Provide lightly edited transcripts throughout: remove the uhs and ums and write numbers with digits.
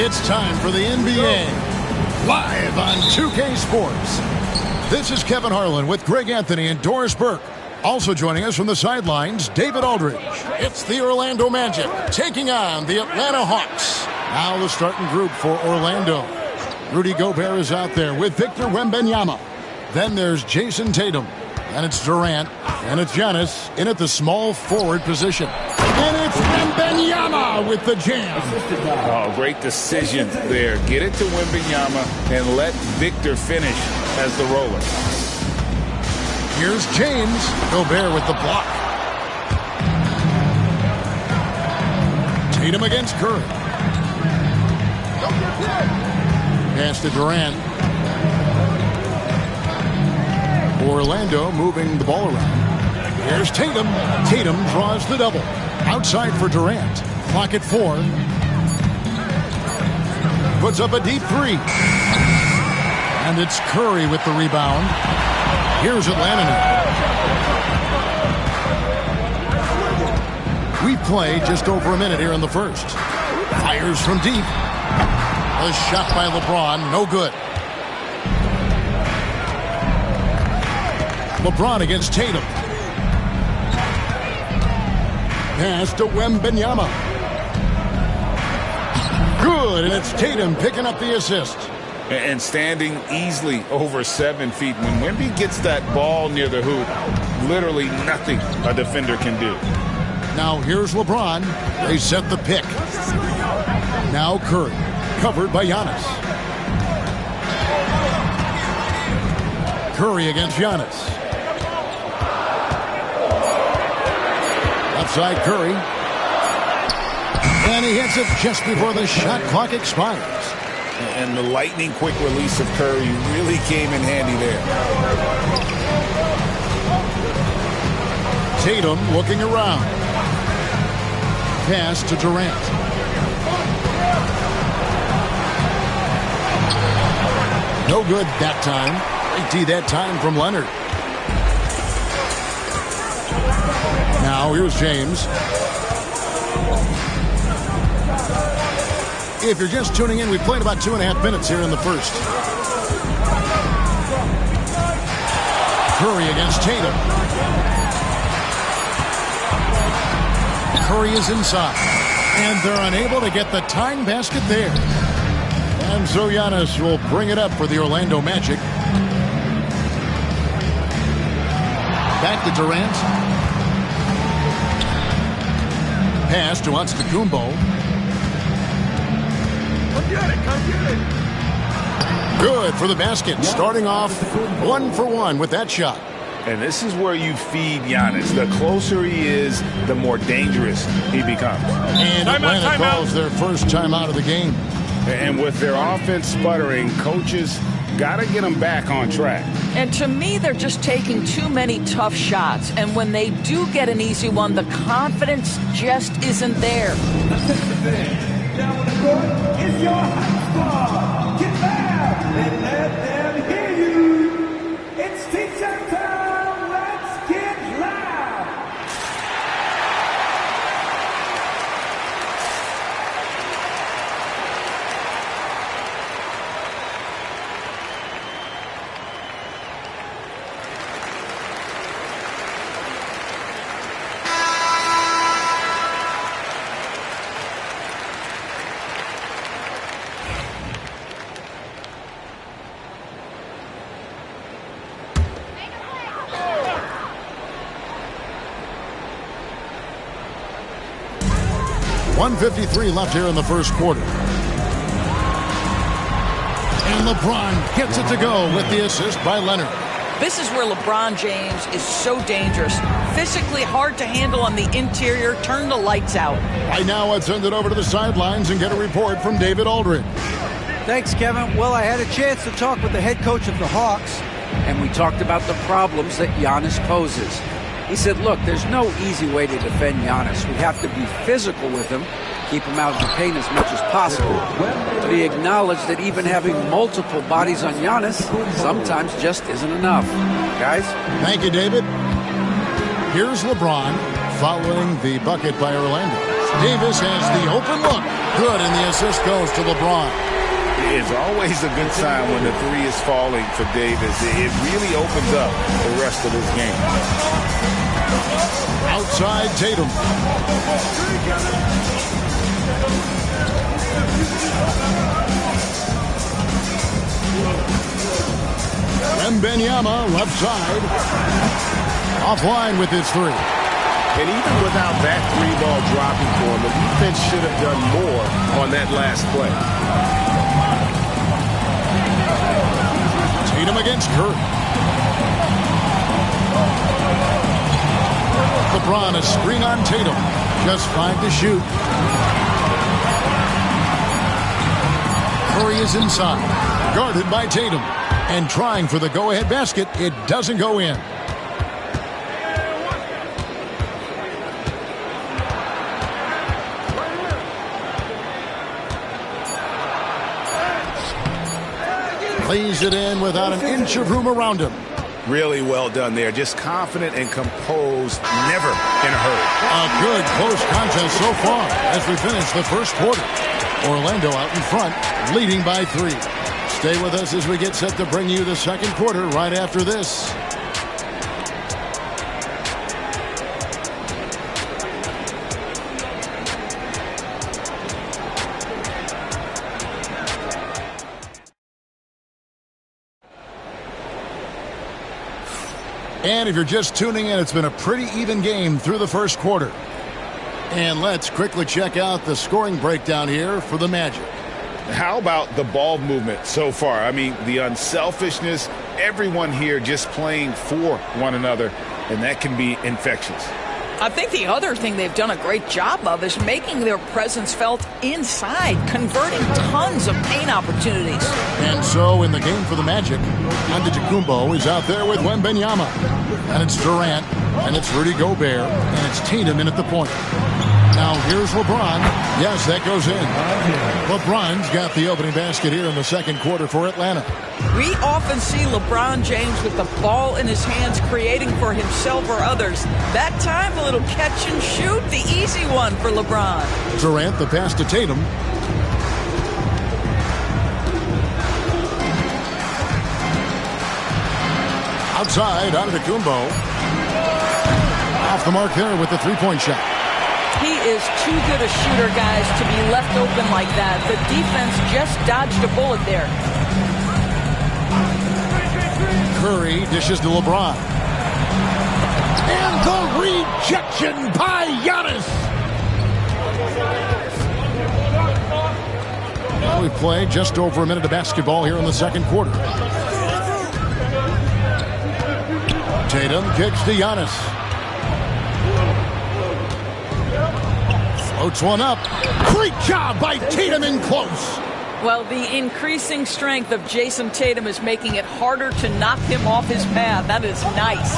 It's time for the NBA, live on 2K Sports. This is Kevin Harlan with Greg Anthony and Doris Burke. Also joining us from the sidelines, David Aldridge. It's the Orlando Magic taking on the Atlanta Hawks. Now the starting group for Orlando. Rudy Gobert is out there with Victor Wembanyama. Then there's Jason Tatum. And it's Durant. And it's Giannis in at the small forward position. And it's Wembanyama with the jam. Oh, great decision there. Get it to Wembanyama and let Victor finish as the roller. Here's James. Gobert with the block. Tatum against Curry. Pass to Durant. Orlando moving the ball around. Here's Tatum. Tatum draws the double. Outside for Durant. Clock at 4. Puts up a deep 3. And it's Curry with the rebound. Here's Atlanta now. We play just over a minute here in the first. Fires from deep. A shot by LeBron. No good. LeBron against Tatum. Pass to Wembanyama. Good, and it's Tatum picking up the assist. And standing easily over 7 feet. When Wemby gets that ball near the hoop, literally nothing a defender can do. Now here's LeBron. They set the pick. Now Curry, covered by Giannis. Curry against Giannis. Outside Curry. And he hits it just before the shot clock expires. And the lightning quick release of Curry really came in handy there. Tatum looking around. Pass to Durant. No good that time. Great D that time from Leonard. Now here's James. If you're just tuning in, we've played about 2.5 minutes here in the first. Curry against Tatum. Curry is inside. And they're unable to get the tying basket there. And so Giannis will bring it up for the Orlando Magic. Back to Durant. Pass to Antetokounmpo. Good for the basket. Starting off 1 for 1 with that shot. And this is where you feed Giannis. The closer he is, the more dangerous he becomes. And Atlanta calls their first timeout of the game. And with their offense sputtering, coaches got to get them back on track. And to me, they're just taking too many tough shots. And when they do get an easy one, the confidence just isn't there. Down on the court is your high squad. Get loud and let them hear you. It's T-shirt time. Let's get loud. .153 left here in the first quarter. And LeBron gets it to go with the assist by Leonard. This is where LeBron James is so dangerous. Physically hard to handle on the interior. Turn the lights out. Right now, let's send it over to the sidelines and get a report from David Aldridge. Thanks, Kevin. Well, I had a chance to talk with the head coach of the Hawks, and we talked about the problems that Giannis poses. He said, look, there's no easy way to defend Giannis. We have to be physical with him, keep him out of the paint as much as possible. But he acknowledged that even having multiple bodies on Giannis sometimes just isn't enough. Guys? Thank you, David. Here's LeBron following the bucket by Orlando. Davis has the open look. Good, and the assist goes to LeBron. It's always a good sign when the three is falling for Davis. It really opens up the rest of this game. Outside Tatum. Wembanyama left side. Offline with his three. And even without that 3-ball dropping for him, the defense should have done more on that last play. Tatum against Curry. LeBron a screen on Tatum. Just 5 to shoot. Curry is inside. Guarded by Tatum. And trying for the go-ahead basket. It doesn't go in. Lays it in without an inch of room around him. Really well done there. Just confident and composed, never in a hurry. A good close contest so far as we finish the first quarter. Orlando out in front, leading by 3. Stay with us as we get set to bring you the second quarter right after this. And if you're just tuning in, it's been a pretty even game through the first quarter. And let's quickly check out the scoring breakdown here for the Magic. How about the ball movement so far? I mean, the unselfishness, everyone here just playing for one another, and that can be infectious. I think the other thing they've done a great job of is making their presence felt inside, converting tons of paint opportunities. And so in the game for the Magic, Antetokounmpo is out there with Wembanyama. And it's Durant, and it's Rudy Gobert, and it's Tatum in at the point. Now here's LeBron. Yes, that goes in. LeBron's got the opening basket here in the second quarter for Atlanta. We often see LeBron James with the ball in his hands creating for himself or others. That time, a little catch and shoot, the easy one for LeBron. Durant, the pass to Tatum. Outside, Antetokounmpo. Off the mark there with the three-point shot. He is too good a shooter, guys, to be left open like that. The defense just dodged a bullet there. Curry dishes to LeBron. And the rejection by Giannis. Well, we played just over a minute of basketball here in the second quarter. Tatum kicks to Giannis. Floats one up. Great job by Tatum in close. Well, the increasing strength of Jason Tatum is making it harder to knock him off his path. That is nice.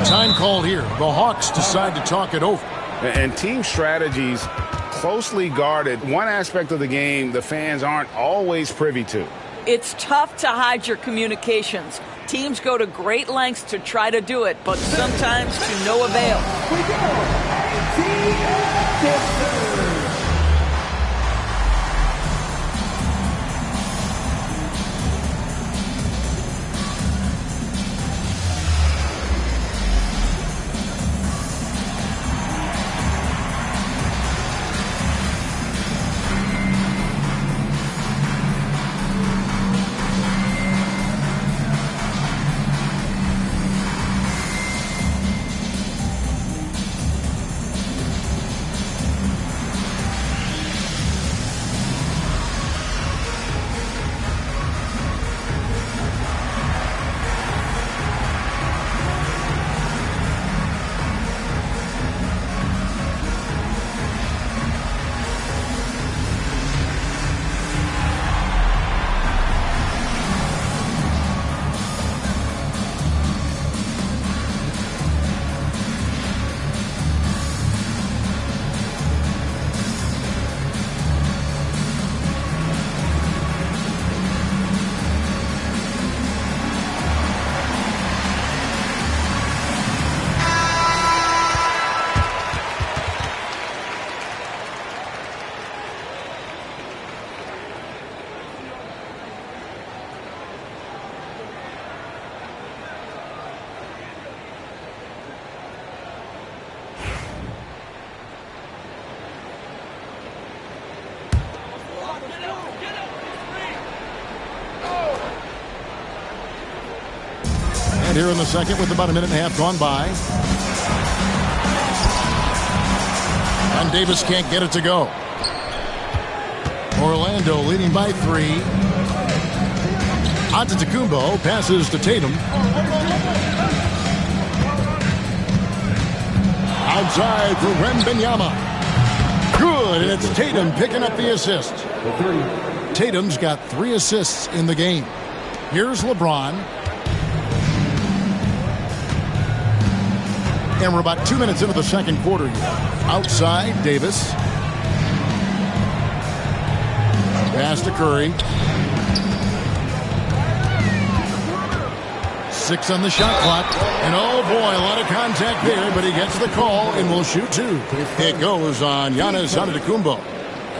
Time called here. The Hawks decide to talk it over. And team strategies closely guarded. One aspect of the game the fans aren't always privy to. It's tough to hide your communications. Teams go to great lengths to try to do it, but sometimes to no avail. Here in the second with about a minute and a half gone by. And Davis can't get it to go. Orlando leading by 3. Antetokounmpo passes to Tatum. Outside for Wembanyama. Good, and it's Tatum picking up the assist. Tatum's got 3 assists in the game. Here's LeBron. And we're about 2 minutes into the second quarter here. Outside, Davis. Pass to Curry. 6 on the shot clock. And oh boy, a lot of contact there, but he gets the call and will shoot 2. It goes on Giannis Antetokounmpo.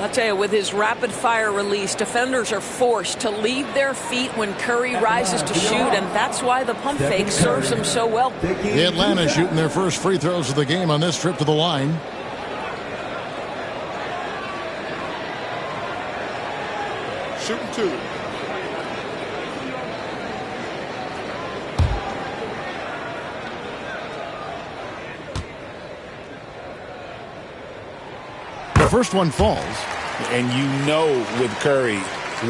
I'll tell you, with his rapid-fire release, defenders are forced to leave their feet when Curry rises to shoot, and that's why the pump fake serves him so well. The Atlanta shooting their first free throws of the game on this trip to the line. Shooting 2. The first one falls. And you know with Curry,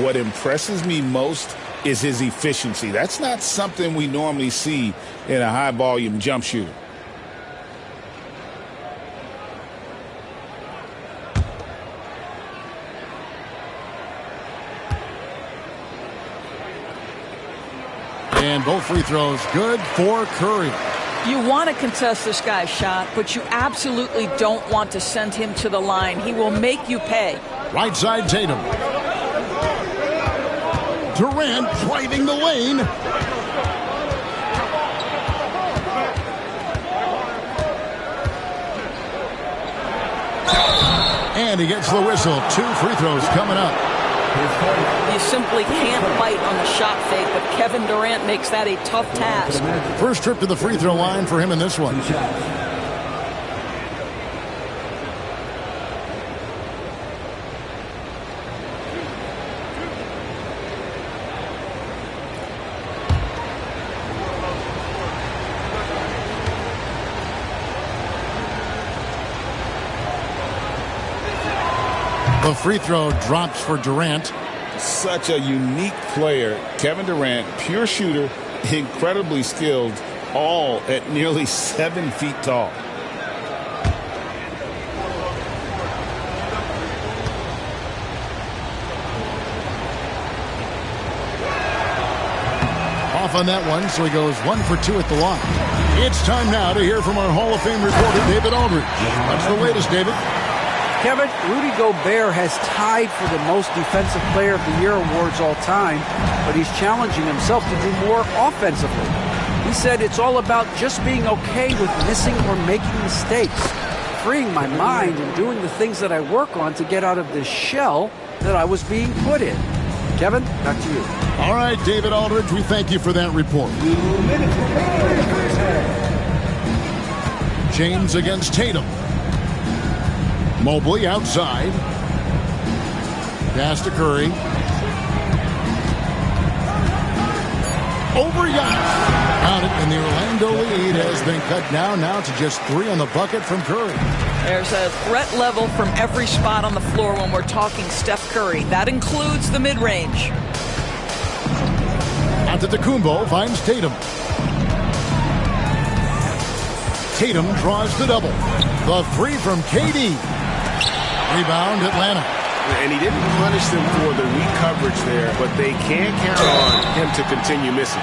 what impresses me most is his efficiency. That's not something we normally see in a high-volume jump shooter. And both free throws good for Curry. You want to contest this guy's shot, but you absolutely don't want to send him to the line. He will make you pay. Right side, Tatum. Durant driving the lane. And he gets the whistle. 2 free throws coming up. You simply can't bite on the shot fake, but Kevin Durant makes that a tough task. First trip to the free throw line for him in this one. The free throw drops for Durant. Such a unique player. Kevin Durant, pure shooter, incredibly skilled, all at nearly 7 feet tall. Off on that one, so he goes 1 for 2 at the line. It's time now to hear from our Hall of Fame reporter, David Aldridge. What's the latest, David? Kevin, Rudy Gobert has tied for the most Defensive Player of the Year awards all time, but he's challenging himself to do more offensively. He said it's all about just being okay with missing or making mistakes, freeing my mind and doing the things that I work on to get out of this shell that I was being put in. Kevin, back to you. All right, David Aldridge, we thank you for that report. James against Tatum. Mobley outside. Pass to Curry. Over Giannis. Found it, and the Orlando lead has been cut down now to just 3 on the bucket from Curry. There's a threat level from every spot on the floor when we're talking Steph Curry. That includes the mid-range. Antetokounmpo finds Tatum. Tatum draws the double. The 3 from KD. Rebound, Atlanta. And he didn't punish them for the weak coverage there, but they can't count on him to continue missing.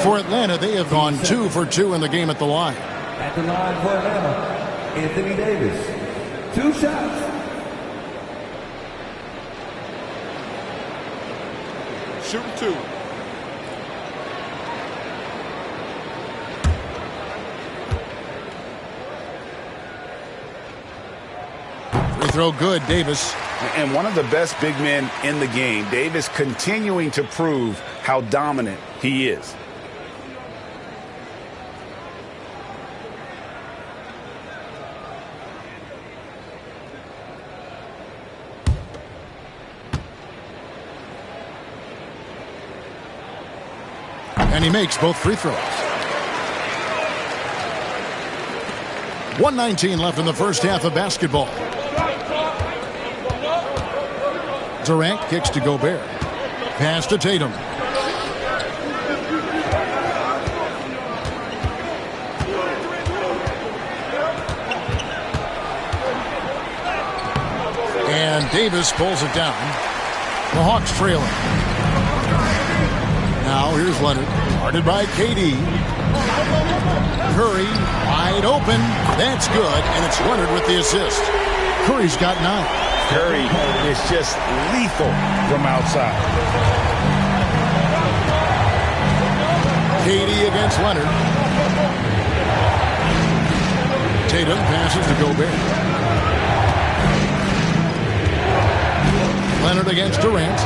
For Atlanta, they have gone 2 for 2 in the game at the line. At the line for Atlanta, Anthony Davis. 2 shots. Shooting 2. Free throw good, Davis. And one of the best big men in the game, Davis continuing to prove how dominant he is. And he makes both free throws. 1:19 left in the first half of basketball. Durant kicks to Gobert. Pass to Tatum. And Davis pulls it down. The Hawks trailing. Now here's Leonard. Guarded by KD. Curry wide open. That's good. And it's Leonard with the assist. Curry's got 9. Curry is just lethal from outside. KD against Leonard. Tatum passes to Gobert. Leonard against Durant.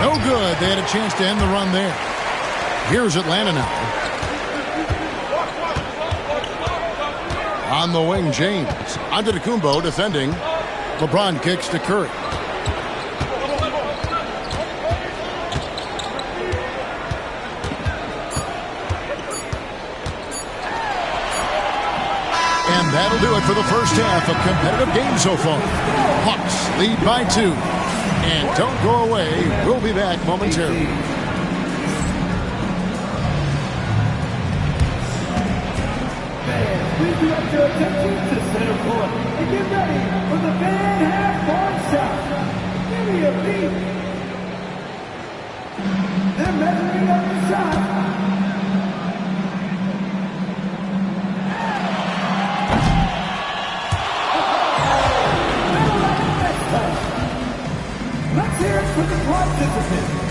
No good. They had a chance to end the run there. Here's Atlanta now. On the wing, James. Antetokounmpo defending. LeBron kicks to Curry. And that'll do it for the first half. A competitive game so far. Hawks lead by 2. And don't go away. We'll be back momentarily. Please direct your attention to center court and get ready for the Van Half-Court shot. Give me a beat. They're measuring up the shot. Let's hear it for the participants.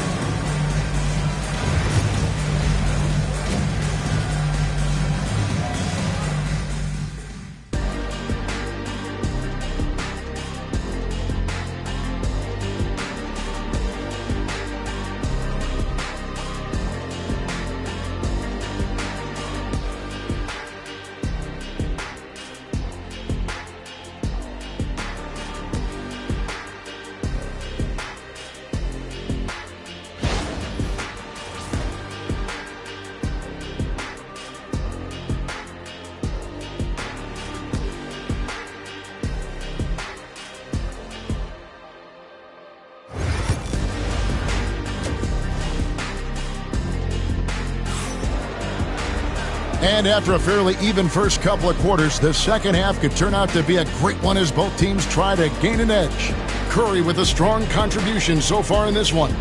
And after a fairly even first couple of quarters, the second half could turn out to be a great one as both teams try to gain an edge. Curry with a strong contribution so far in this one.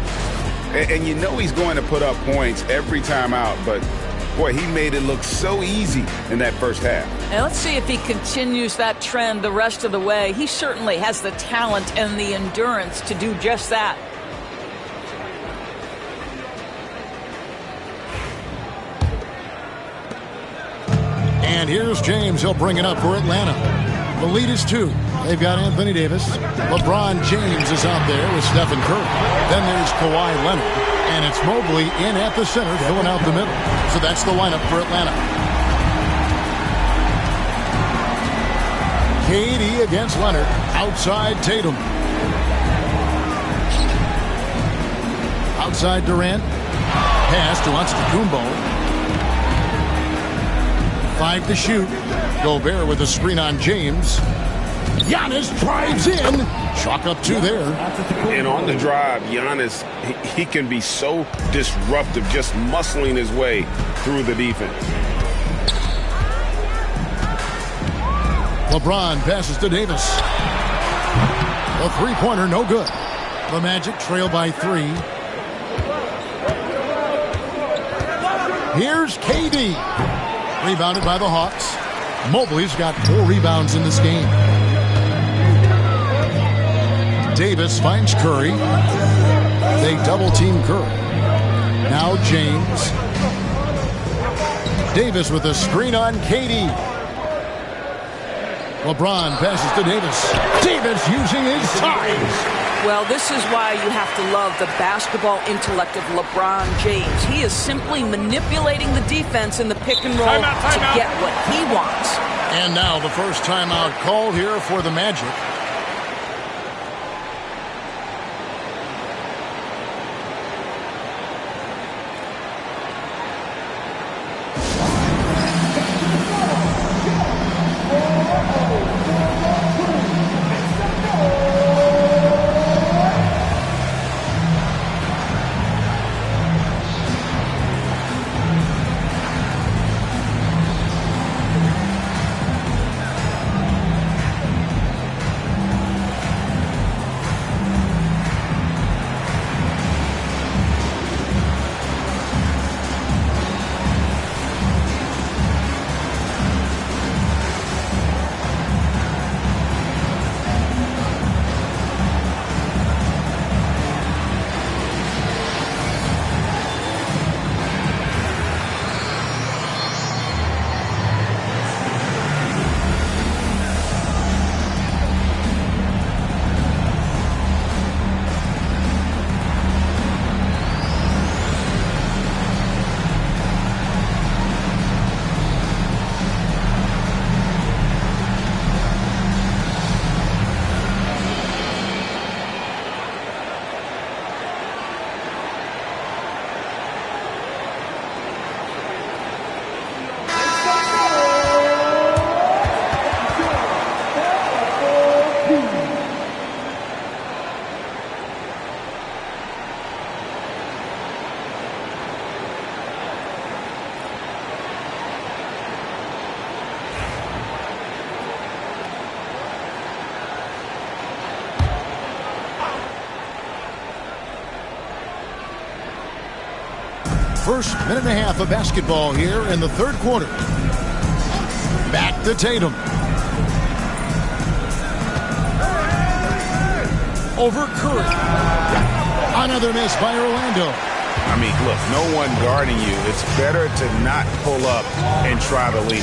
And you know he's going to put up points every time out, but boy, he made it look so easy in that first half. And let's see if he continues that trend the rest of the way. He certainly has the talent and the endurance to do just that. And here's James. He'll bring it up for Atlanta. The lead is 2. They've got Anthony Davis. LeBron James is out there with Stephen Curry. Then there's Kawhi Leonard. And it's Mobley in at the center, filling out the middle. So that's the lineup for Atlanta. KD against Leonard. Outside Tatum. Outside Durant. Pass to Antetokounmpo. 5 to shoot. Gobert with a screen on James. Giannis drives in. Chalk up 2 there. And on the drive, Giannis, he can be so disruptive, just muscling his way through the defense. LeBron passes to Davis. The three-pointer, no good. The Magic trail by 3. Here's KD. Rebounded by the Hawks. Mobley's got 4 rebounds in this game. Davis finds Curry. They double-team Curry. Now James. Davis with a screen on KD. LeBron passes to Davis. Davis using his size. Well, this is why you have to love the basketball intellect of LeBron James. He is simply manipulating the defense in the pick and roll to get what he wants. And now the first timeout called here for the Magic. first minute and a half of basketball here in the third quarter. Back to Tatum. Over Curry. Another miss by Orlando. I mean, look, no one guarding you. It's better to not pull up and try to lean.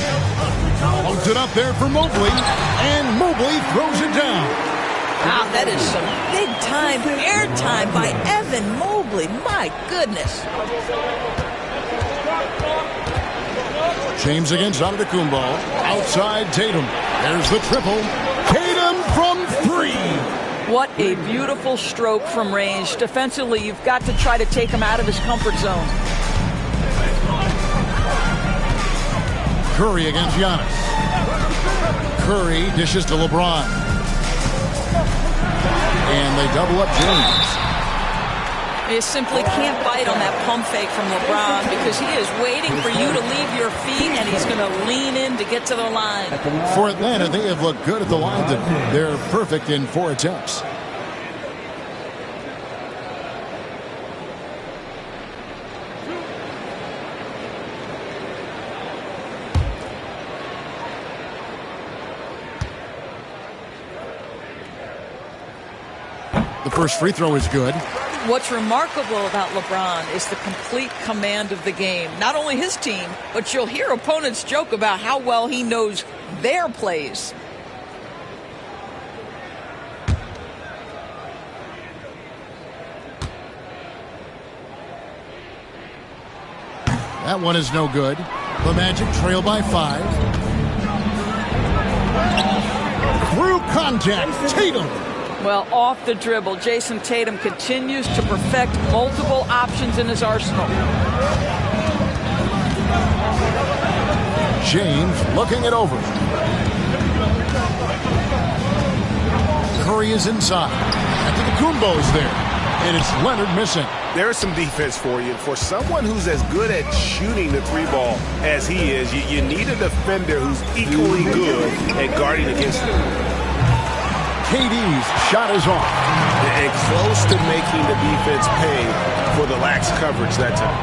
Holds it up there for Mobley, and Mobley throws it down. Wow, that is some big-time airtime by Evan Mobley. My goodness. James against Antetokounmpo. Outside Tatum. There's the triple. Tatum from three. What a beautiful stroke from range. Defensively, you've got to try to take him out of his comfort zone. Curry against Giannis. Curry dishes to LeBron. And they double up James. You simply can't bite on that pump fake from LeBron because he is waiting for you to leave your feet, and he's going to lean in to get to the line. For Atlanta, they have looked good at the line. They're perfect in 4 attempts. The first free throw is good. What's remarkable about LeBron is the complete command of the game. Not only his team, but you'll hear opponents joke about how well he knows their plays. That one is no good. The Magic trail by 5. Through contact, Tatum. Well, off the dribble, Jason Tatum continues to perfect multiple options in his arsenal. James looking it over. Curry is inside. Antetokounmpo's there. And it's Leonard missing. There's some defense for you. For someone who's as good at shooting the three ball as he is, you need a defender who's equally good at guarding against him. KD's shot is off. And close to making the defense pay for the lax coverage that time.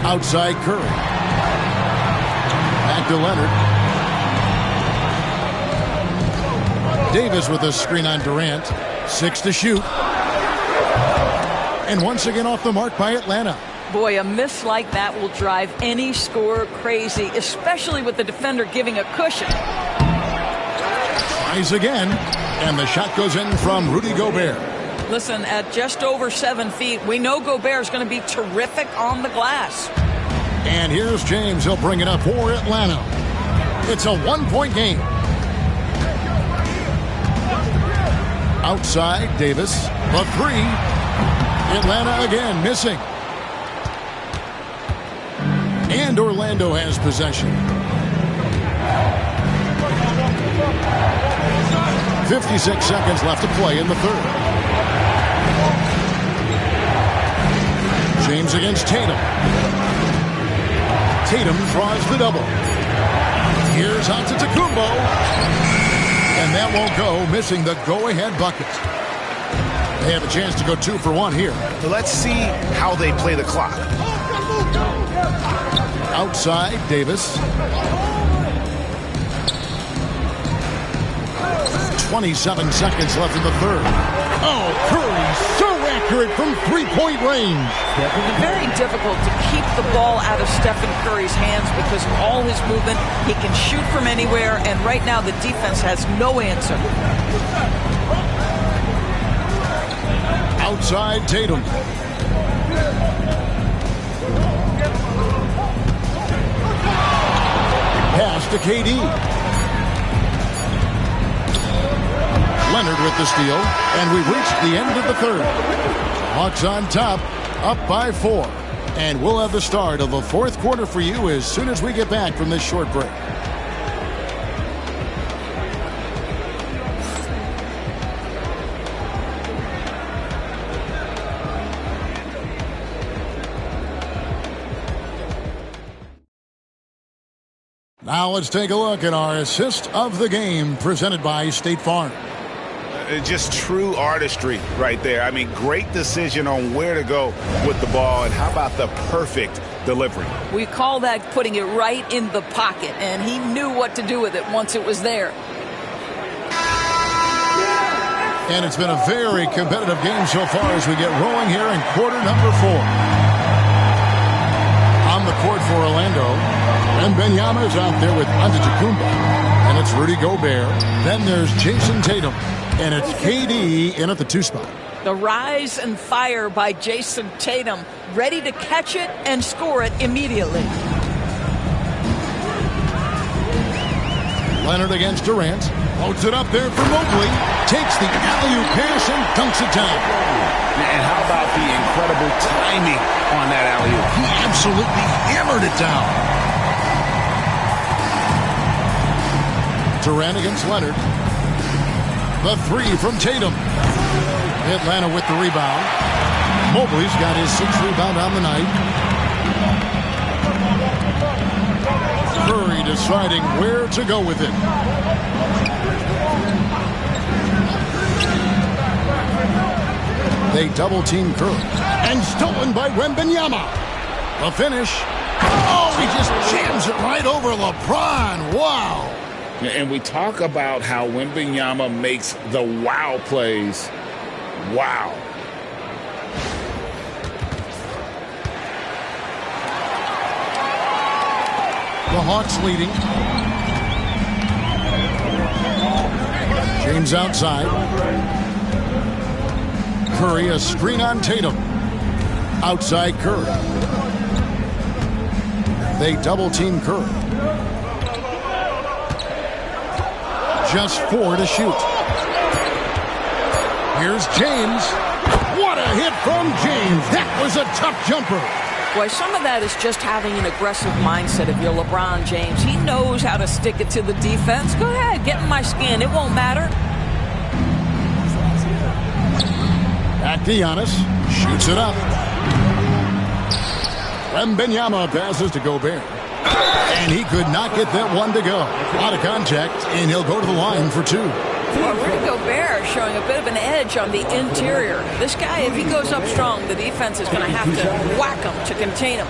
Outside Curry. Back to Leonard. Davis with a screen on Durant. 6 to shoot. And once again off the mark by Atlanta. Boy, a miss like that will drive any scorer crazy, especially with the defender giving a cushion. Tries again, and the shot goes in from Rudy Gobert. Listen, at just over 7 feet, we know Gobert is going to be terrific on the glass. And here's James. He'll bring it up for Atlanta. It's a 1-point game. Outside, Davis. The 3. Atlanta again missing. And Orlando has possession. 56 seconds left to play in the third. James against Tatum. Tatum draws the double. Here's Antetokounmpo. And that won't go, missing the go-ahead bucket. They have a chance to go 2 for 1 here. So let's see how they play the clock. Outside, Davis. 27 seconds left in the third. Oh, Curry, so accurate from three-point range. Very difficult to keep the ball out of Stephen Curry's hands because of all his movement. He can shoot from anywhere, and right now the defense has no answer. Outside, Tatum. Pass to KD. Leonard with the steal, and we've reached the end of the third. Hawks on top, up by 4. And we'll have the start of the fourth quarter for you as soon as we get back from this short break. Now let's take a look at our assist of the game presented by State Farm. just true artistry right there. I mean, great decision on where to go with the ball, and how about the perfect delivery? We call that putting it right in the pocket, and he knew what to do with it once it was there. And it's been a very competitive game so far as we get rolling here in quarter number 4. On the court for Orlando, and Wembanyama is out there with Antetokounmpo, and it's Rudy Gobert. Then there's Jason Tatum, and it's KD in at the 2 spot. The rise and fire by Jason Tatum, ready to catch it and score it immediately. Leonard against Durant. Loads it up there for Mobley. Takes the alley-oop pass and dunks it down. And how about the incredible timing on that alley-oop? He absolutely hammered it down. Durant against Leonard. The 3 from Tatum. Atlanta with the rebound. Mobley's got his 6th rebound on the night. Curry deciding where to go with it. They double-team Curry. And stolen by Wembanyama. The finish. Oh, he just jams it right over LeBron. Wow. And we talk about how Wembanyama makes the wow plays. Wow. The Hawks leading. James outside. Curry, a screen on Tatum. Outside Curry. They double-team Curry. Just 4 to shoot. Here's James. What a hit from James. That was a tough jumper. Boy, some of that is just having an aggressive mindset if you're LeBron James. He knows how to stick it to the defense. Go ahead, get in my skin. It won't matter. Back to Giannis. Shoots it up. Wembanyama passes to Gobert. And he could not get that one to go. Out of contact, and he'll go to the line for 2. Well, Rudy Gobert showing a bit of an edge on the interior. This guy, if he goes up strong, the defense is going to have to whack him to contain him.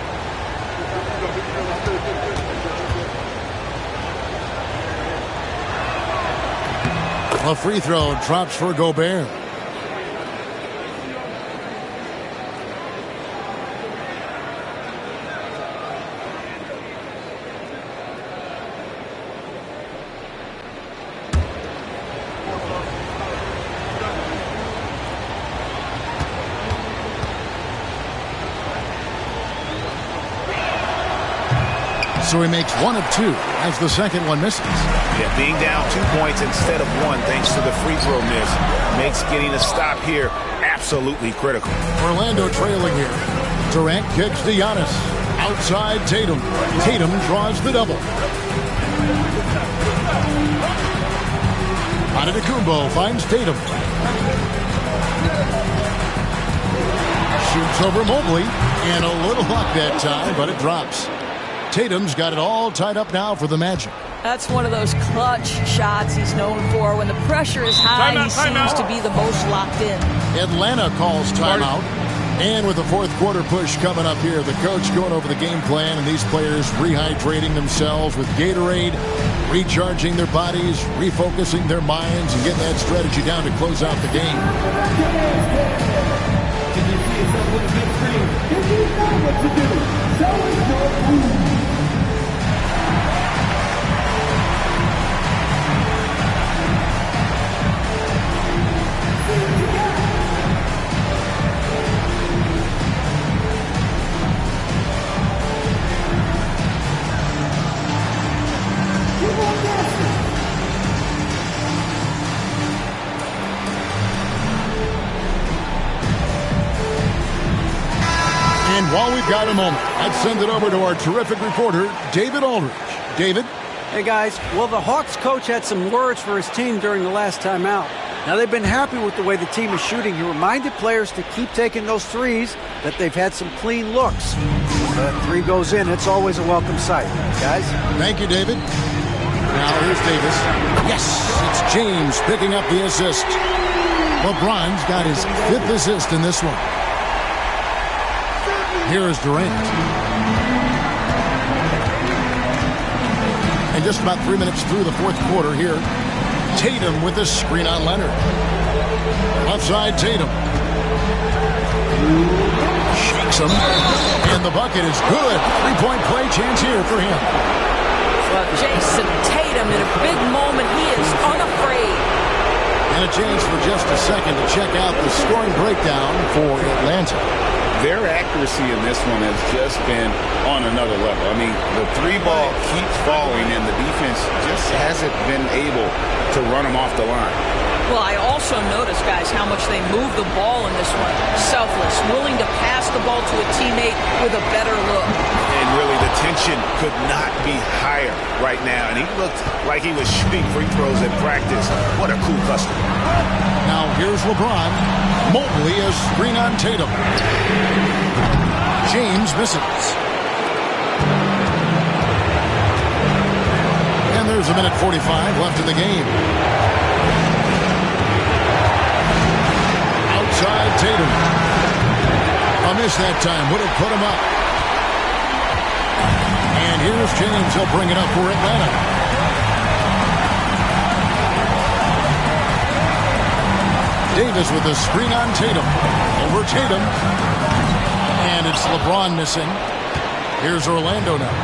A free throw drops for Gobert. So he makes 1 of 2 as the second one misses. Yeah, being down 2 points instead of 1 thanks to the free throw miss makes getting a stop here absolutely critical. Orlando trailing here. Durant kicks to Giannis. Outside Tatum. Tatum draws the double. Antetokounmpo finds Tatum. Shoots over Mobley. And a little luck that time, but it drops. Tatum's got it all tied up now for the Magic. That's one of those clutch shots he's known for. When the pressure is high, he seems to be the most locked in. Atlanta calls timeout. And with the 4th quarter push coming up here, the coach going over the game plan and these players rehydrating themselves with Gatorade, recharging their bodies, refocusing their minds, and getting that strategy down to close out the game. Can you see yourself with a big screen? If you know what to do, show us your move. And while we've got a moment, let's send it over to our terrific reporter, David Aldridge. David? Hey, guys. Well, the Hawks coach had some words for his team during the last time out. Now, they've been happy with the way the team is shooting. He reminded players to keep taking those threes, that they've had some clean looks. When the 3 goes in, it's always a welcome sight. Guys? Thank you, David. Now here's Davis. Yes, it's James picking up the assist. LeBron's got his 5th assist in this one. Here is Durant. And just about 3 minutes through the 4th quarter here, Tatum with the screen on Leonard. Left side, Tatum. Shakes him. And the bucket is good. 3-point play chance here for him. Well, Jason Tatum, in a big moment, he is unafraid. And a chance for just a second to check out the scoring breakdown for Atlanta. Their accuracy in this one has just been on another level. I mean, the 3-ball keeps falling, and the defense just hasn't been able to run them off the line. Well, I also noticed, guys, how much they move the ball in this one. Selfless, willing to pass the ball to a teammate with a better look. And really, the tension could not be higher right now. And he looked like he was shooting free throws in practice. What a cool customer. Now here's LeBron. Mobley a screen on Tatum. James misses. And there's a minute 45 left in the game. Outside Tatum. A miss that time would have put him up. And here's James. He'll bring it up for Atlanta. Davis with a screen on Tatum. Over Tatum. And it's LeBron missing. Here's Orlando now.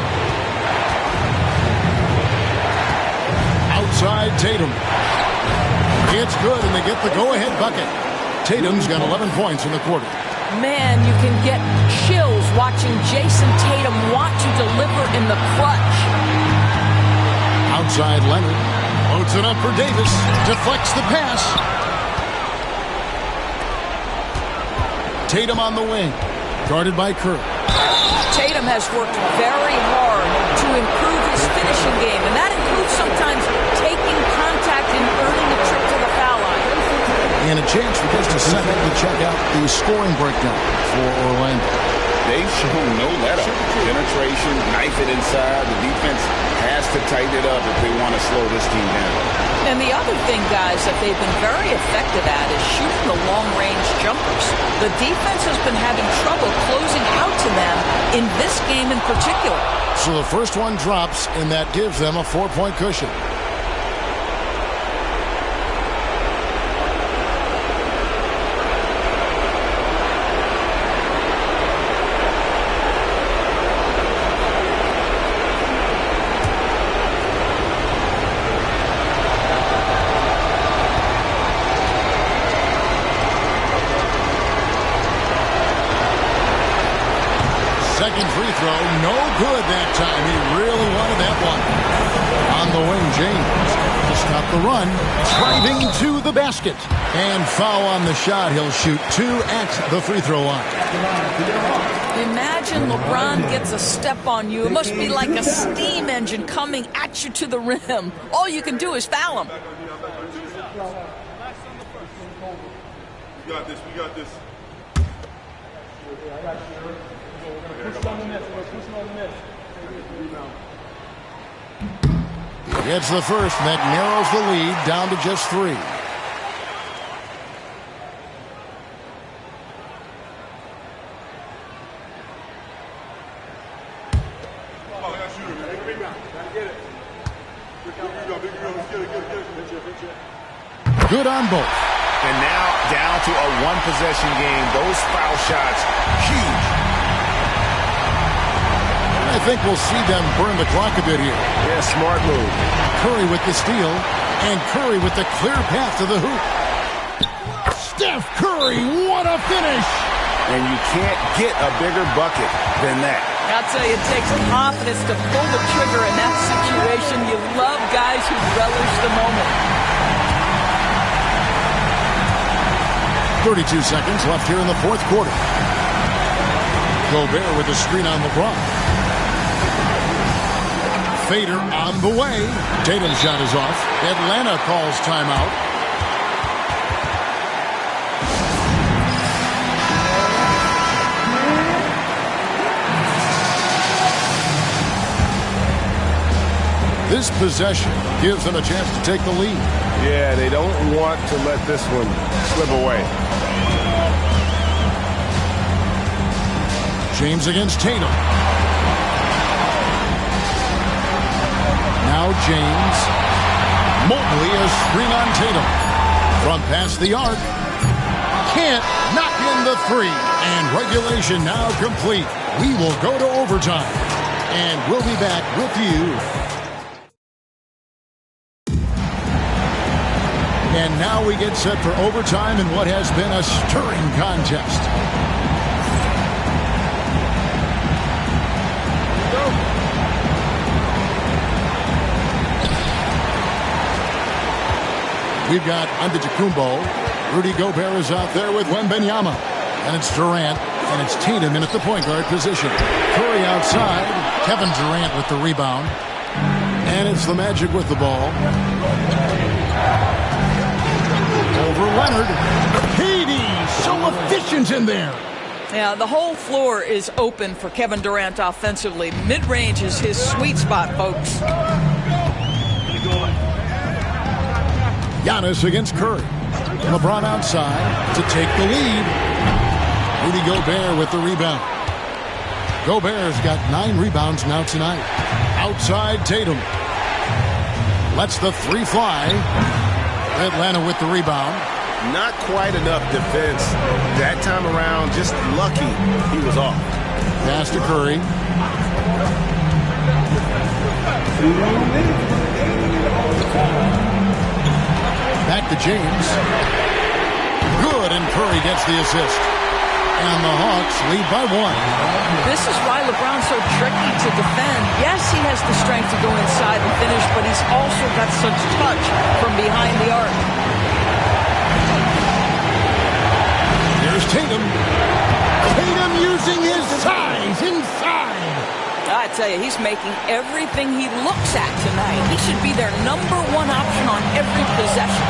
Outside Tatum. It's good, and they get the go-ahead bucket. Tatum's got 11 points in the quarter. Man, you can get chills watching Jason Tatum want to deliver in the clutch. Outside Leonard. Loads it up for Davis. Deflects the pass. Tatum on the wing. Guarded by Curry. Tatum has worked very hard to improve his finishing game, and that includes sometimes taking contact and earning a trip to the foul line. And a chance for just a second to check out the scoring breakdown for Orlando. They've shown no let-up. Penetration, knife it inside. The defense has to tighten it up if they want to slow this team down. And the other thing, guys, that they've been very effective at is shooting the long-range jumpers. The defense has been having trouble closing out to them in this game in particular. So the first one drops, and that gives them a 4-point cushion. Second free throw, no good that time. He really wanted that one. On the wing, James to stop the run, driving to the basket. And foul on the shot. He'll shoot 2 at the free throw line. Imagine LeBron gets a step on you. It must be like a steam engine coming at you to the rim. All you can do is foul him. We got this. We got this. Gets the first, and that narrows the lead down to just 3. Good on both. And now down to a one-possession game. Those foul shots, huge. I think we'll see them burn the clock a bit here. Yeah, smart move. Curry with the steal, and Curry with the clear path to the hoop. Steph Curry, what a finish! And you can't get a bigger bucket than that. I'll tell you, it takes confidence to pull the trigger in that situation. You love guys who relish the moment. 32 seconds left here in the 4th quarter. Gobert with the screen on LeBron. Fader on the way. Tatum's shot is off. Atlanta calls timeout. This possession gives them a chance to take the lead. Yeah, they don't want to let this one slip away. James against Tatum. Now James. Mobley a screen on Tatum. From past the arc. Can't knock in the three. And regulation now complete. We will go to overtime. And we'll be back with you. And now we get set for overtime in what has been a stirring contest. We've got Antetokounmpo. Rudy Gobert is out there with Wembanyama. And it's Durant. And it's Tatum in at the point guard position. Curry outside. Kevin Durant with the rebound. And it's the Magic with the ball. Over Leonard. Katie, so efficient in there. Yeah, the whole floor is open for Kevin Durant offensively. Mid-range is his sweet spot, folks. Giannis against Curry. LeBron outside to take the lead. Rudy Gobert with the rebound. Gobert's got 9 rebounds now tonight. Outside Tatum. Lets the three fly. Atlanta with the rebound. Not quite enough defense that time around. Just lucky he was off. Pass to Curry. Back to James. Good, and Curry gets the assist. And the Hawks lead by 1. This is why LeBron's so tricky to defend. Yes, he has the strength to go inside and finish, but he's also got such touch from behind the arc. Here's Tatum. Tatum using his size inside. I tell you, he's making everything he looks at tonight. He should be their #1 option on every possession.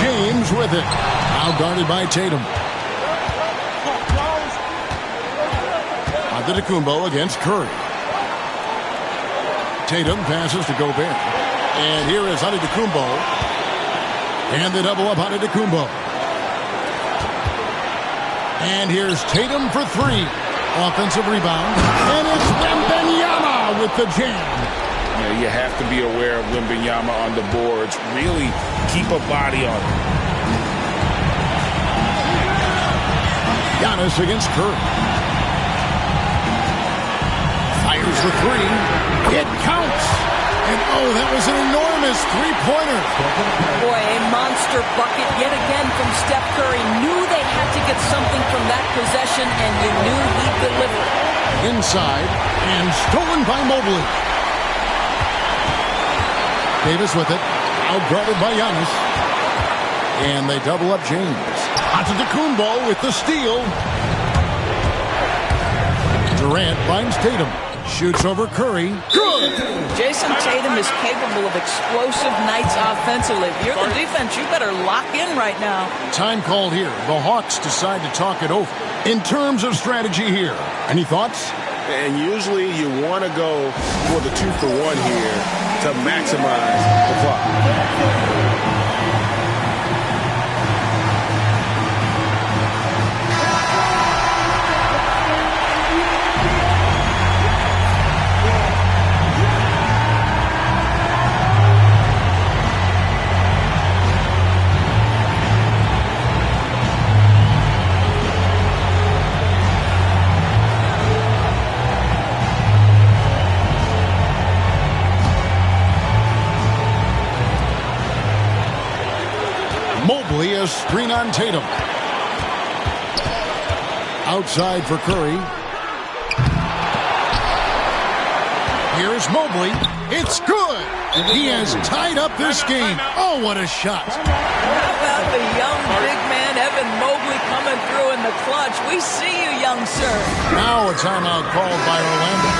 James with it. Now guarded by Tatum. Antetokounmpo against Curry. Tatum passes to Gobert. And here is Antetokounmpo. And the double up Antetokounmpo. And here's Tatum for 3. Offensive rebound. And it's Wembanyama with the jam. Yeah, you have to be aware of Wembanyama on the boards. Really keep a body on him. Giannis against Curry. Fires the 3. It counts. And oh, that was an enormous three-pointer. Boy, a monster bucket yet again from Steph Curry. Knew they had to get something from that possession, and you knew he'd deliver. Inside, and stolen by Mobley. Davis with it, outguarded by Giannis. And they double up James. Antetokounmpo with the steal. Durant finds Tatum. Shoots over Curry. Good! Jason Tatum is capable of explosive nights offensively. If you're the defense, you better lock in right now. Time called here. The Hawks decide to talk it over. In terms of strategy here, any thoughts? And usually you want to go for the 2-for-1 here to maximize the clock. Mobley a screen on Tatum. Outside for Curry. Here's Mobley. It's good. He has tied up this game. Oh, what a shot. How about the young big man, Evan Mobley, coming through in the clutch? We see you, young sir. Now a timeout called by Orlando.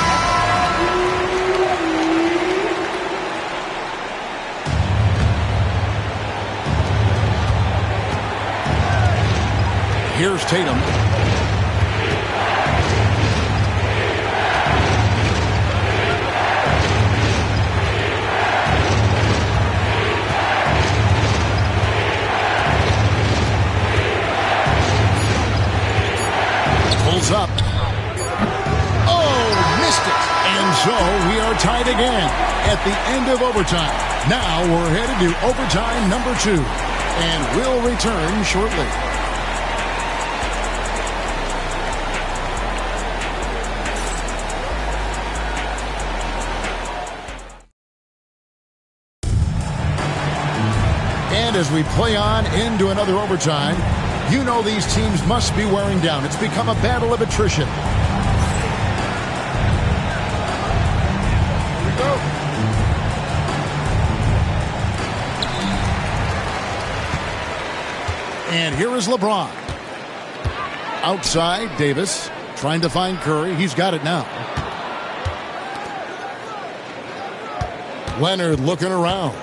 Here's Tatum. Pulls up. Oh, missed it. And so we are tied again at the end of overtime. Now we're headed to overtime number 2. And we'll return shortly. And as we play on into another overtime, you know these teams must be wearing down. It's become a battle of attrition. Here we go. And here is LeBron. Outside, Davis trying to find Curry. He's got it now. Leonard looking around.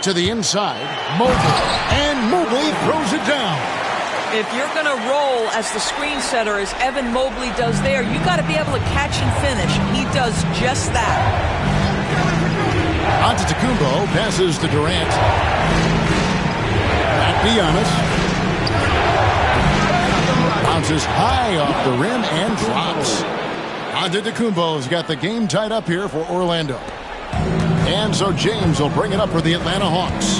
To the inside, Mobley. And Mobley throws it down. If you're going to roll as the screen setter as Evan Mobley does there, you got to be able to catch and finish. He does just that. Antetokounmpo passes to Durant. Back to Giannis. Bounces high off the rim and drops. Antetokounmpo's got the game tied up here for Orlando. And so James will bring it up for the Atlanta Hawks.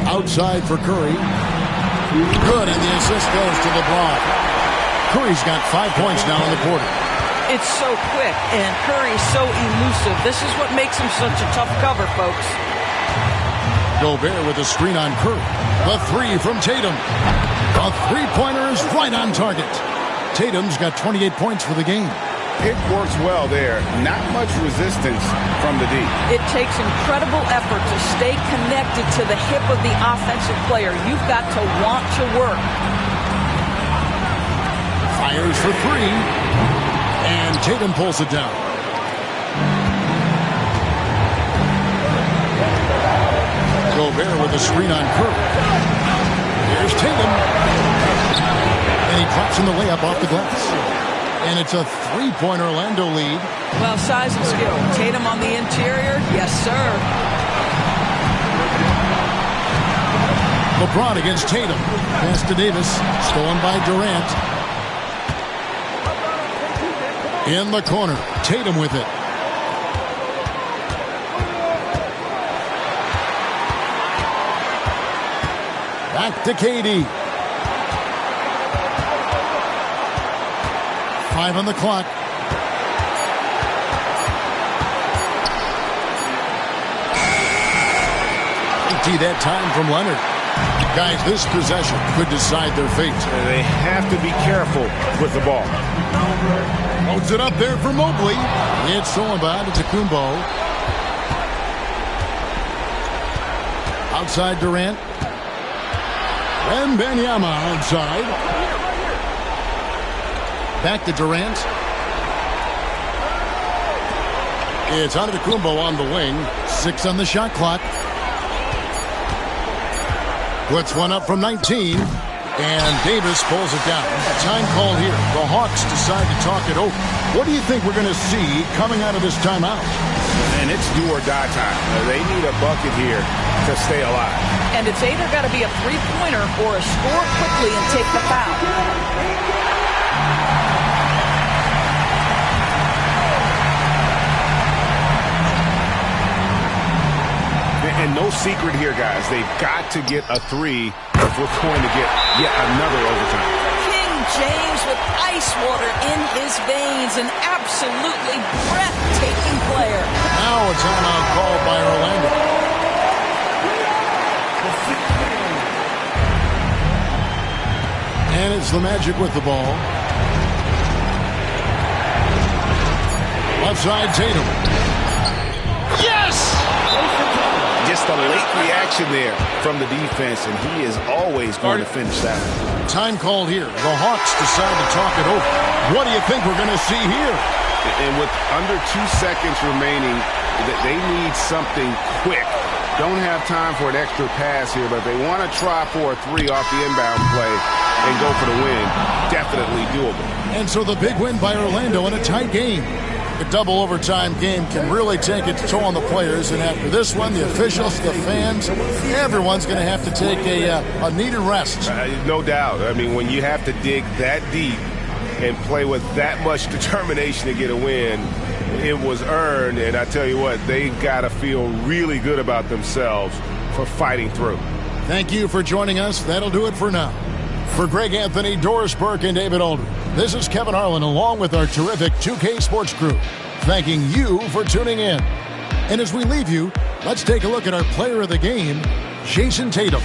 Outside for Curry. Good, and the assist goes to LeBron. Curry's got 5 points now in the quarter. It's so quick, and Curry's so elusive. This is what makes him such a tough cover, folks. Gobert with a screen on Curry. The 3 from Tatum. A three-pointer is right on target. Tatum's got 28 points for the game. It works well there. Not much resistance from the D. It takes incredible effort to stay connected to the hip of the offensive player. You've got to want to work. Fires for 3. And Tatum pulls it down. Gobert with a screen on Curry. Here's Tatum. And he drops in the layup off the glass. And it's a 3-point Orlando lead. Well, size and skill. Tatum on the interior. Yes, sir. LeBron against Tatum. Pass to Davis. Stolen by Durant. In the corner. Tatum with it. Back to KD. 5 on the clock. Empty that time from Leonard. Guys, this possession could decide their fate. They have to be careful with the ball. Loads it up there for Mobley. It's stolen by Antetokounmpo. Outside Durant. And Benyama outside. Back to Durant. It's Antetokounmpo on the wing. 6 on the shot clock. Puts one up from 19. And Davis pulls it down. Time called here. The Hawks decide to talk it over. What do you think we're going to see coming out of this timeout? And it's do or die time. They need a bucket here to stay alive. And it's either got to be a three-pointer or a score quickly and take the foul. And no secret here, guys. They've got to get a 3 if we're going to get yet another overtime. King James with ice water in his veins. An absolutely breathtaking player. Now a timeout called by Orlando. And it's the Magic with the ball. Left side, Tatum. Yes! Just a late reaction there from the defense, and he is always going to finish that one. Time called here. The Hawks decide to talk it over. What do you think we're going to see here? And with under 2 seconds remaining, they need something quick. Don't have time for an extra pass here, but they want to try for a 3 off the inbound play and go for the win. Definitely doable. And so the big win by Orlando in a tight game. A double overtime game can really take its toll on the players, and after this one, the officials, the fans, everyone's going to have to take a needed rest. No doubt. I mean, when you have to dig that deep and play with that much determination to get a win, it was earned, and I tell you what, they've got to feel really good about themselves for fighting through. Thank you for joining us. That'll do it for now. For Greg Anthony, Doris Burke, and David Aldridge, this is Kevin Harlan along with our terrific 2K Sports crew, thanking you for tuning in. And as we leave you, let's take a look at our player of the game, Jason Tatum.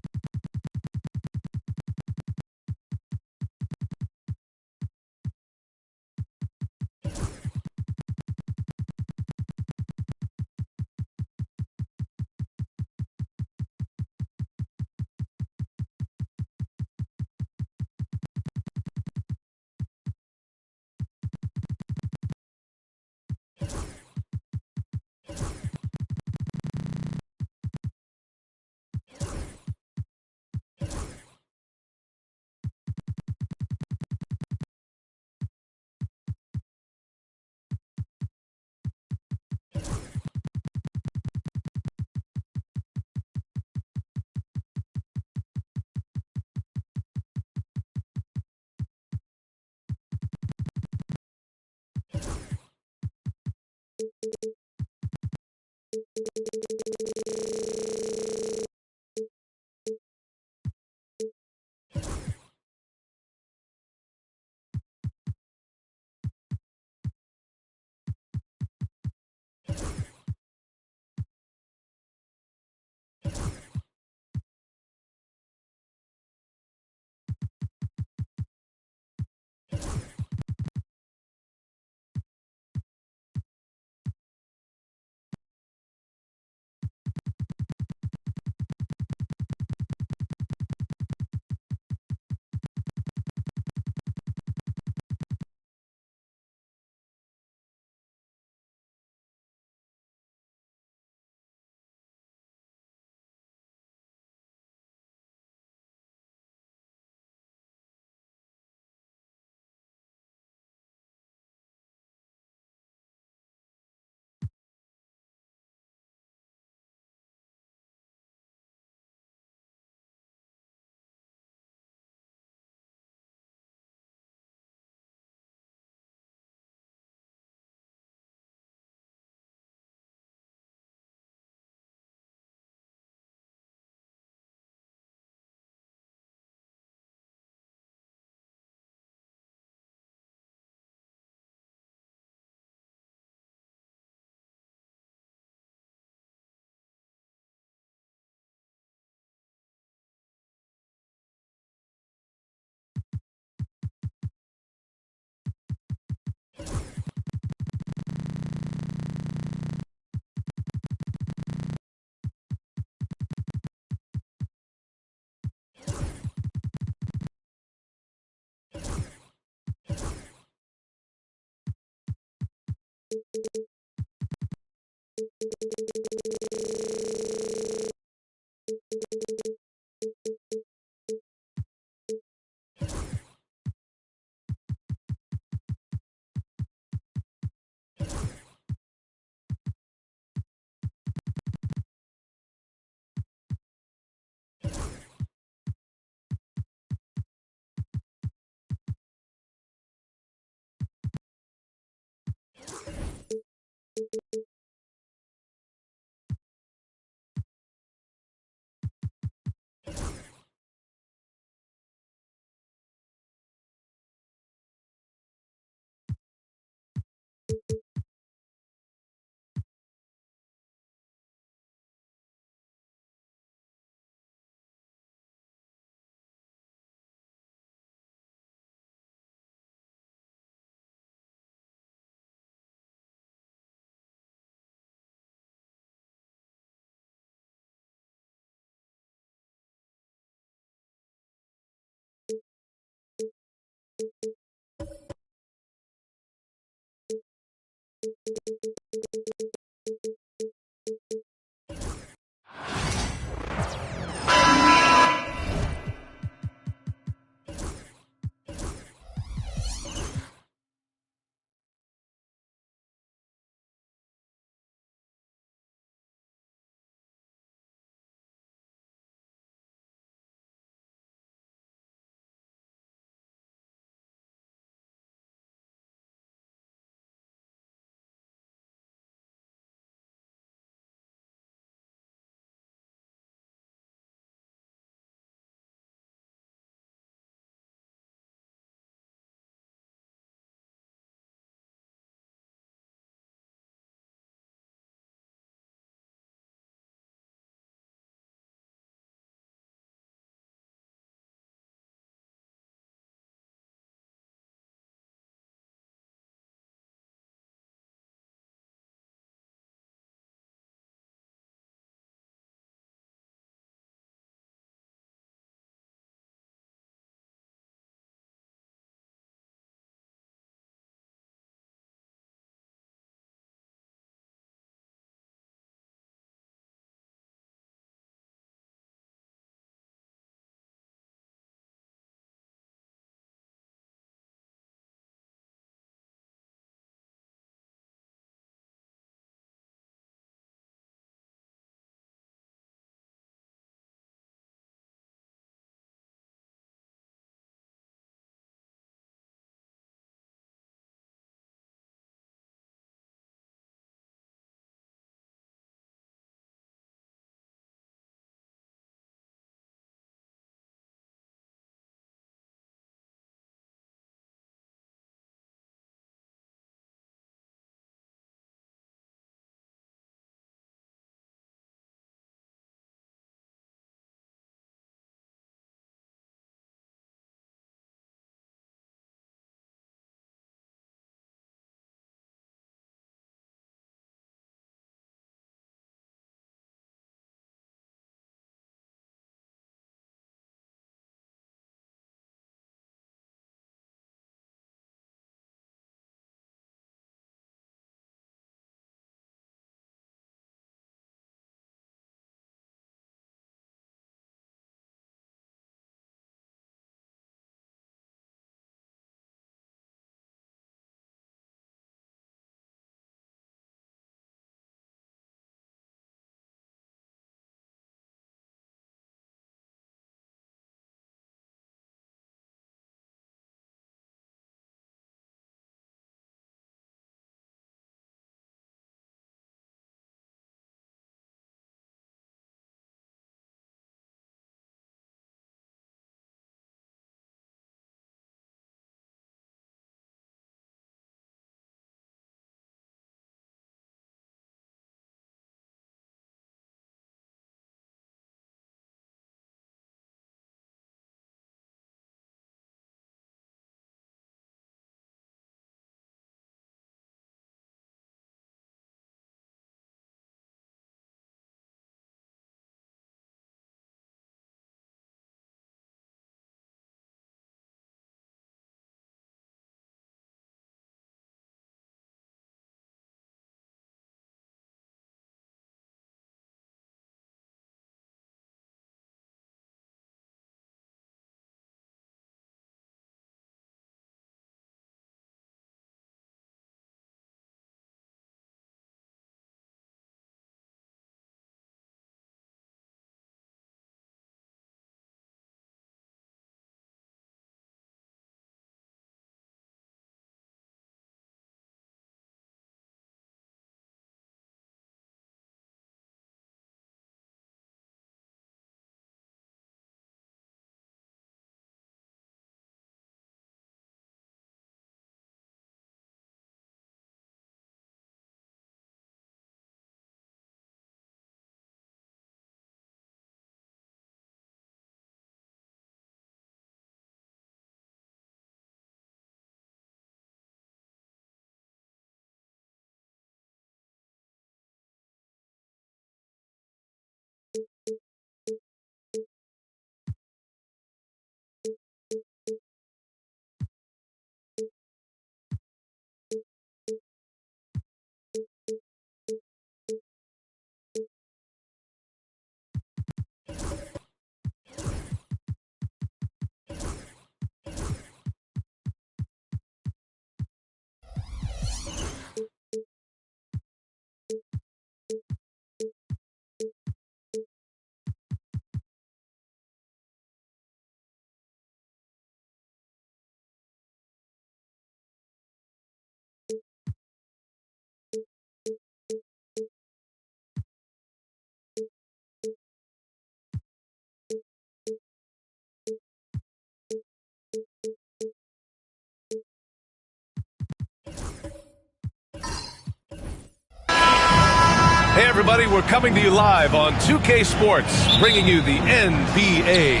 everybody. We're coming to you live on 2K Sports, bringing you the NBA.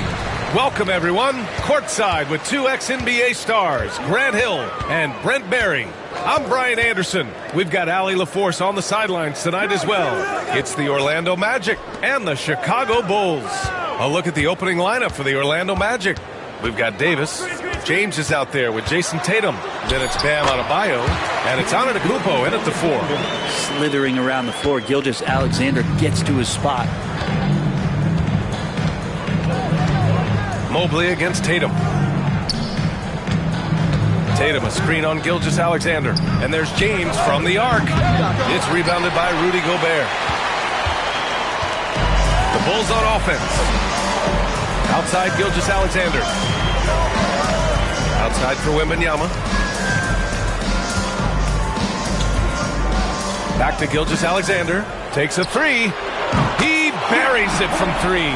Welcome, everyone. Courtside with two ex-NBA stars, Grant Hill and Brent Barry. I'm Brian Anderson. We've got Allie LaForce on the sidelines tonight as well. It's the Orlando Magic and the Chicago Bulls. A look at the opening lineup for the Orlando Magic. We've got Davis. James is out there with Jason Tatum. Then it's Bam Adebayo. And it's Antetokounmpo in at the 4. Slithering around the floor, Gilgeous-Alexander gets to his spot. Mobley against Tatum. Tatum, a screen on Gilgeous-Alexander. And there's James from the arc. It's rebounded by Rudy Gobert. The Bulls on offense. Outside Gilgeous-Alexander. Outside for Wembanyama. Back to Gilgeous-Alexander. Takes a 3. He buries it from 3.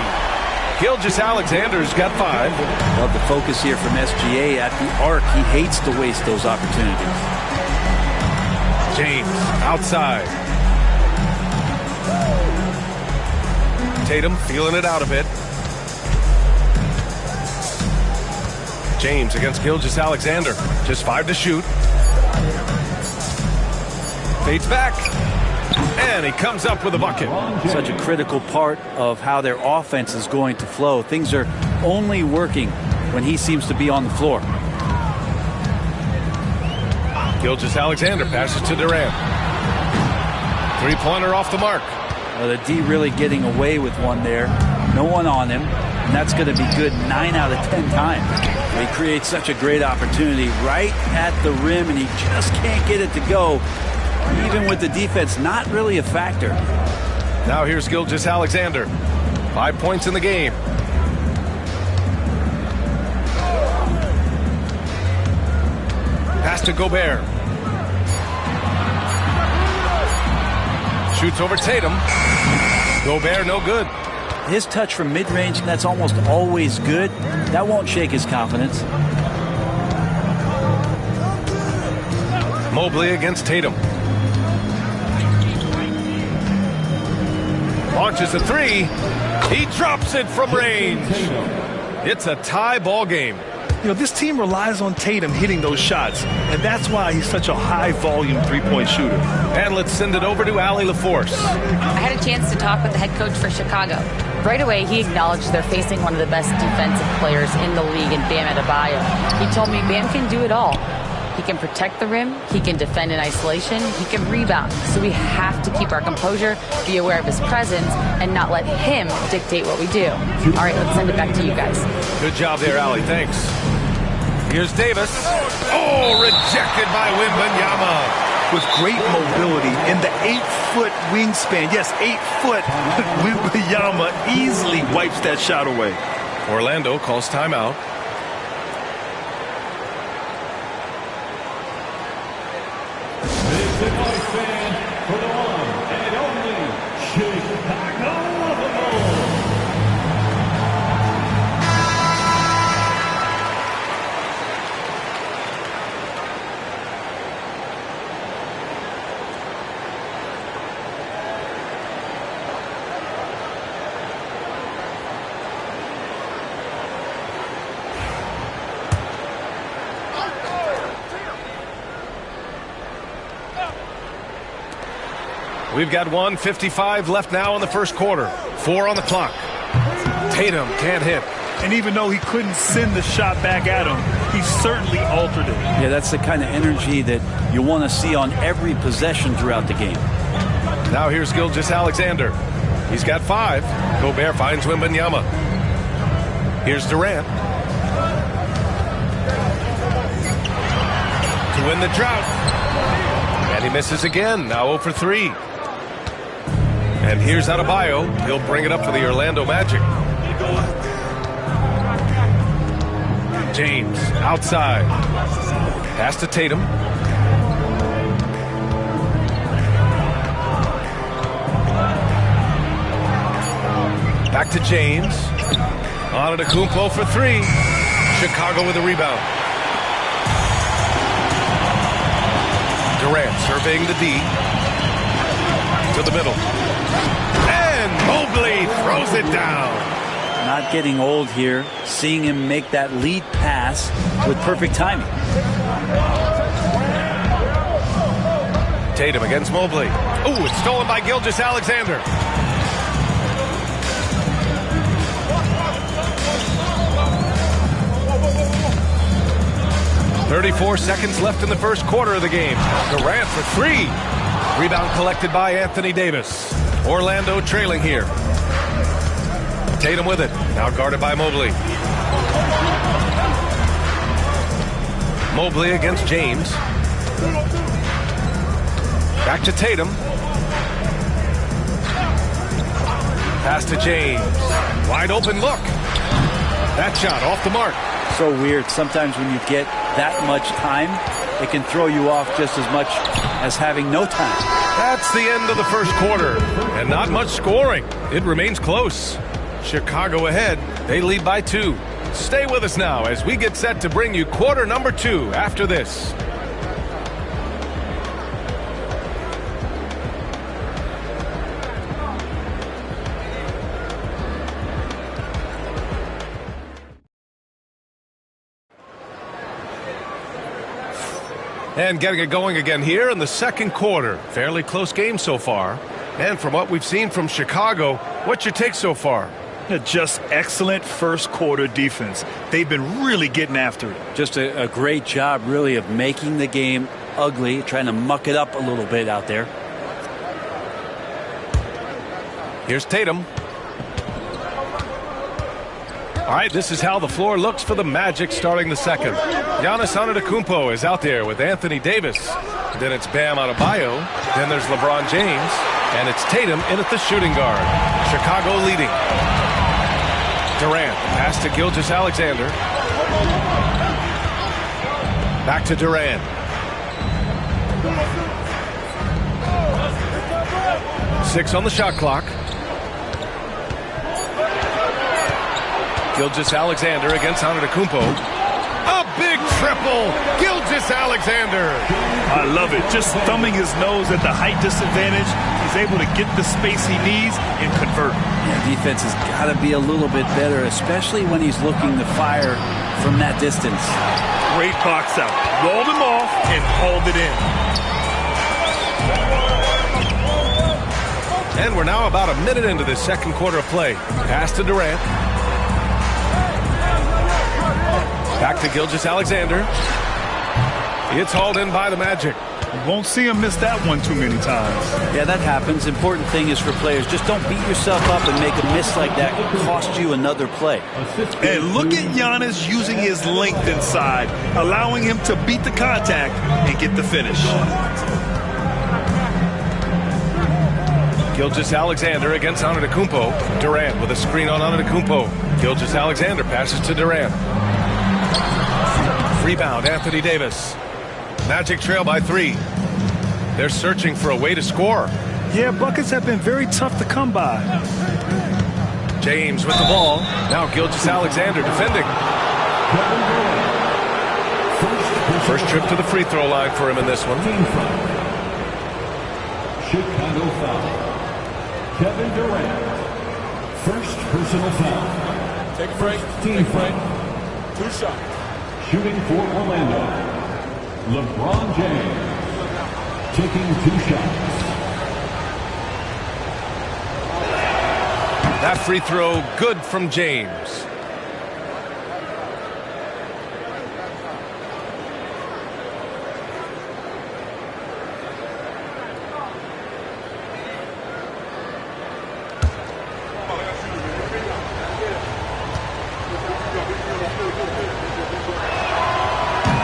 Gilgeous-Alexander's got 5. Love the focus here from SGA at the arc. He hates to waste those opportunities. James outside. Tatum feeling it out a bit. James against Gilgeous-Alexander. Just 5 to shoot. Fades back. And he comes up with a bucket. Such a critical part of how their offense is going to flow. Things are only working when he seems to be on the floor. Gilgeous-Alexander passes to Durant. 3-pointer off the mark. The D really getting away with one there. No one on him. And that's going to be good 9 out of 10 times. He creates such a great opportunity right at the rim, and he just can't get it to go. Even with the defense not really a factor. Now here's Gilgeous-Alexander. 5 points in the game. Pass to Gobert. Shoots over Tatum. Gobert no good. His touch from mid-range, that's almost always good. That won't shake his confidence. Mobley against Tatum. Launches a 3. He drops it from range. It's a tie ball game. You know, this team relies on Tatum hitting those shots, and that's why he's such a high-volume three-point shooter. And let's send it over to Allie LaForce. I had a chance to talk with the head coach for Chicago. Right away, he acknowledged they're facing one of the best defensive players in the league in Bam Adebayo. He told me Bam can do it all. He can protect the rim, he can defend in isolation, he can rebound. So we have to keep our composure, be aware of his presence, and not let him dictate what we do. All right, let's send it back to you guys. Good job there, Allie. Thanks. Here's Davis. Oh, rejected by Wembanyama. With great mobility in the 8-foot wingspan. Yes, 8 foot. Wembanyama easily wipes that shot away. Orlando calls timeout. For the one and only Chicago Bulls. We've got 1:55 left now in the first quarter. 4 on the clock. Tatum can't hit. And even though he couldn't send the shot back at him, he certainly altered it. Yeah, that's the kind of energy that you want to see on every possession throughout the game. Now here's Gilgeous-Alexander. He's got 5. Gobert finds Wembanyama. Here's Durant. To win the drought. And he misses again. Now 0 for 3. And here's Adebayo. He'll bring it up for the Orlando Magic. James outside. Pass to Tatum. Back to James. Antetokounmpo for 3. Chicago with a rebound. Durant surveying the D. To the middle. And Mobley throws it down. Not getting old here, seeing him make that lead pass with perfect timing. Tatum against Mobley. Ooh, it's stolen by Gilgeous-Alexander. .34 seconds left in the first quarter of the game. Durant for three. Rebound collected by Anthony Davis. Orlando trailing here. Tatum with it. Now guarded by Mobley. Mobley against James. Back to Tatum. Pass to James. Wide open look. That shot off the mark. So weird. Sometimes when you get that much time, it can throw you off just as much as having no time. That's the end of the first quarter. And not much scoring. It remains close. Chicago ahead. They lead by 2. Stay with us now as we get set to bring you quarter number 2 after this. And getting it going again here in the second quarter. Fairly close game so far. And from what we've seen from Chicago, what's your take so far? Just excellent first quarter defense. They've been really getting after it. Just a great job, really, of making the game ugly, trying to muck it up a little bit out there. Here's Tatum. All right, this is how the floor looks for the Magic starting the second. Giannis Antetokounmpo is out there with Anthony Davis. Then it's Bam Adebayo. Then there's LeBron James. And it's Tatum in at the shooting guard. Chicago leading. Durant, pass to Gilgeous-Alexander. Back to Durant. Six on the shot clock. Gilgeous-Alexander against Antetokounmpo. A big triple. Gilgeous-Alexander. I love it. Just thumbing his nose at the height disadvantage. He's able to get the space he needs and convert. Yeah, defense has got to be a little bit better, especially when he's looking to fire from that distance. Great box out. Walled him off and hauled it in. And we're now about a minute into this second quarter of play. Pass to Durant. Back to Gilgeous-Alexander. It's hauled in by the Magic. You won't see him miss that one too many times. Yeah, that happens. Important thing is for players, just don't beat yourself up and make a miss like that cost you another play. And look at Giannis using his length inside, allowing him to beat the contact and get the finish. Gilgeous-Alexander against Antetokounmpo. Durant with a screen on Antetokounmpo. Gilgeous-Alexander passes to Durant. Rebound, Anthony Davis. Magic trail by 3. They're searching for a way to score. Yeah, buckets have been very tough to come by. James with the ball. Now Gilgeous-Alexander defending. First trip to the free throw line for him in this one. Chicago foul. Kevin Durant. First personal foul. Take a break. Team foul. 2 shots. Shooting for Orlando. LeBron James. Taking 2 shots. That free throw good from James.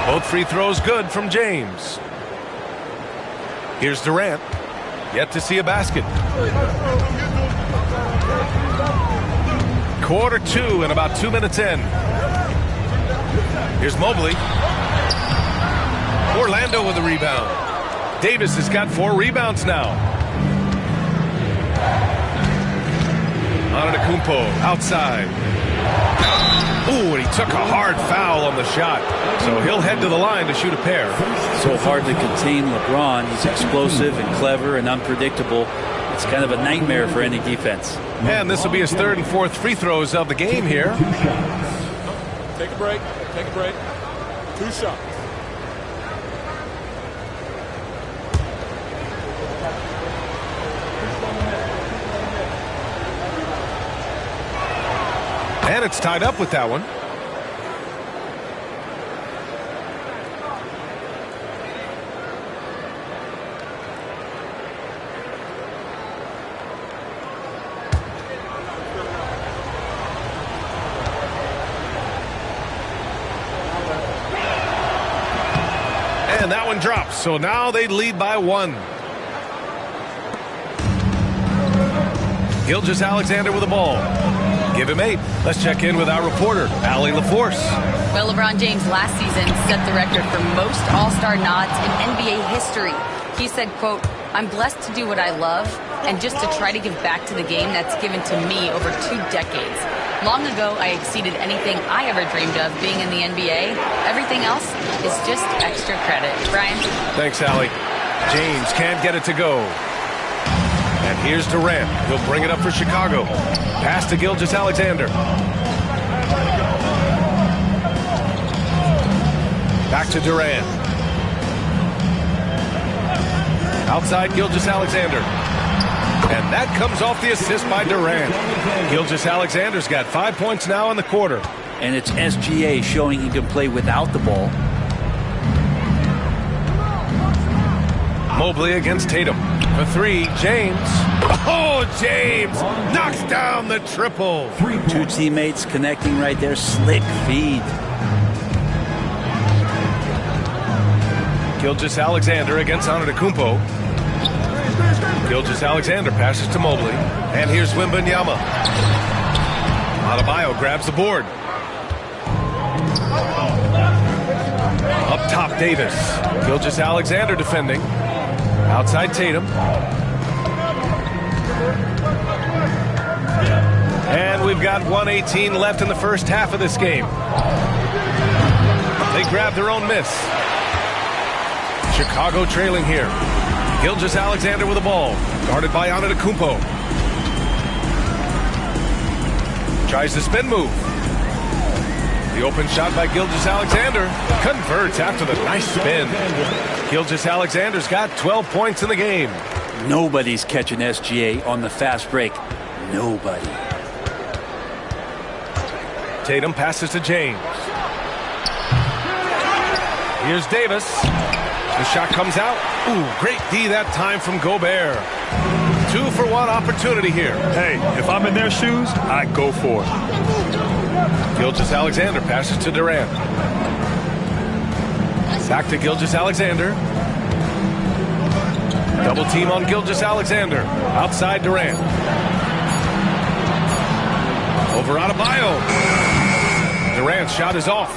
Both free throws good from James. Here's Durant. Yet to see a basket. Quarter 2 and about 2 minutes in. Here's Mobley. Orlando with a rebound. Davis has got 4 rebounds now. Antetokounmpo outside. Ooh, and he took a hard foul on the shot. So he'll head to the line to shoot a pair. So hard to contain LeBron. He's explosive and clever and unpredictable. It's kind of a nightmare for any defense. And this will be his third and fourth free throws of the game here. Take a break. Take a break. 2 shots. And it's tied up with that one. And that one drops, so now they lead by 1. Gilgeous-Alexander with the ball. Give him 8. Let's check in with our reporter, Allie LaForce. Well, LeBron James last season set the record for most All-Star nods in NBA history. He said, quote, "I'm blessed to do what I love and just to try to give back to the game that's given to me over 2 decades. Long ago, I exceeded anything I ever dreamed of being in the NBA. Everything else is just extra credit." Brian? Thanks, Allie. James can't get it to go. And here's Durant. He'll bring it up for Chicago. Pass to Gilgeous-Alexander. Back to Durant. Outside Gilgeous-Alexander. And that comes off the assist by Durant. Gilgeous-Alexander's got 5 points now in the quarter. And it's SGA showing he can play without the ball. Mobley against Tatum. For 3, James. Oh, James knocks down the triple. 2 teammates connecting right there. Slick feed. Gilgeous-Alexander against Antetokounmpo. Gilgeous-Alexander passes to Mobley. And here's Wembanyama. Adebayo grabs the board. Up top, Davis. Gilgeous-Alexander defending. Outside Tatum. And we've got 1:18 left in the first half of this game. They grab their own miss. Chicago trailing here. Gilgeous-Alexander with the ball. Guarded by Antetokounmpo. Tries the spin move. The open shot by Gilgeous-Alexander. Converts after the nice spin. Gilgeous-Alexander's got 12 points in the game. Nobody's catching SGA on the fast break. Nobody. Tatum passes to James. Here's Davis. The shot comes out. Ooh, great D that time from Gobert. 2-for-1 opportunity here. Hey, if I'm in their shoes, I go for it. Gilgeous-Alexander passes to Durant. Back to Gilgeous-Alexander. Double team on Gilgeous-Alexander. Outside Durant. Over Adebayo. Durant's shot is off.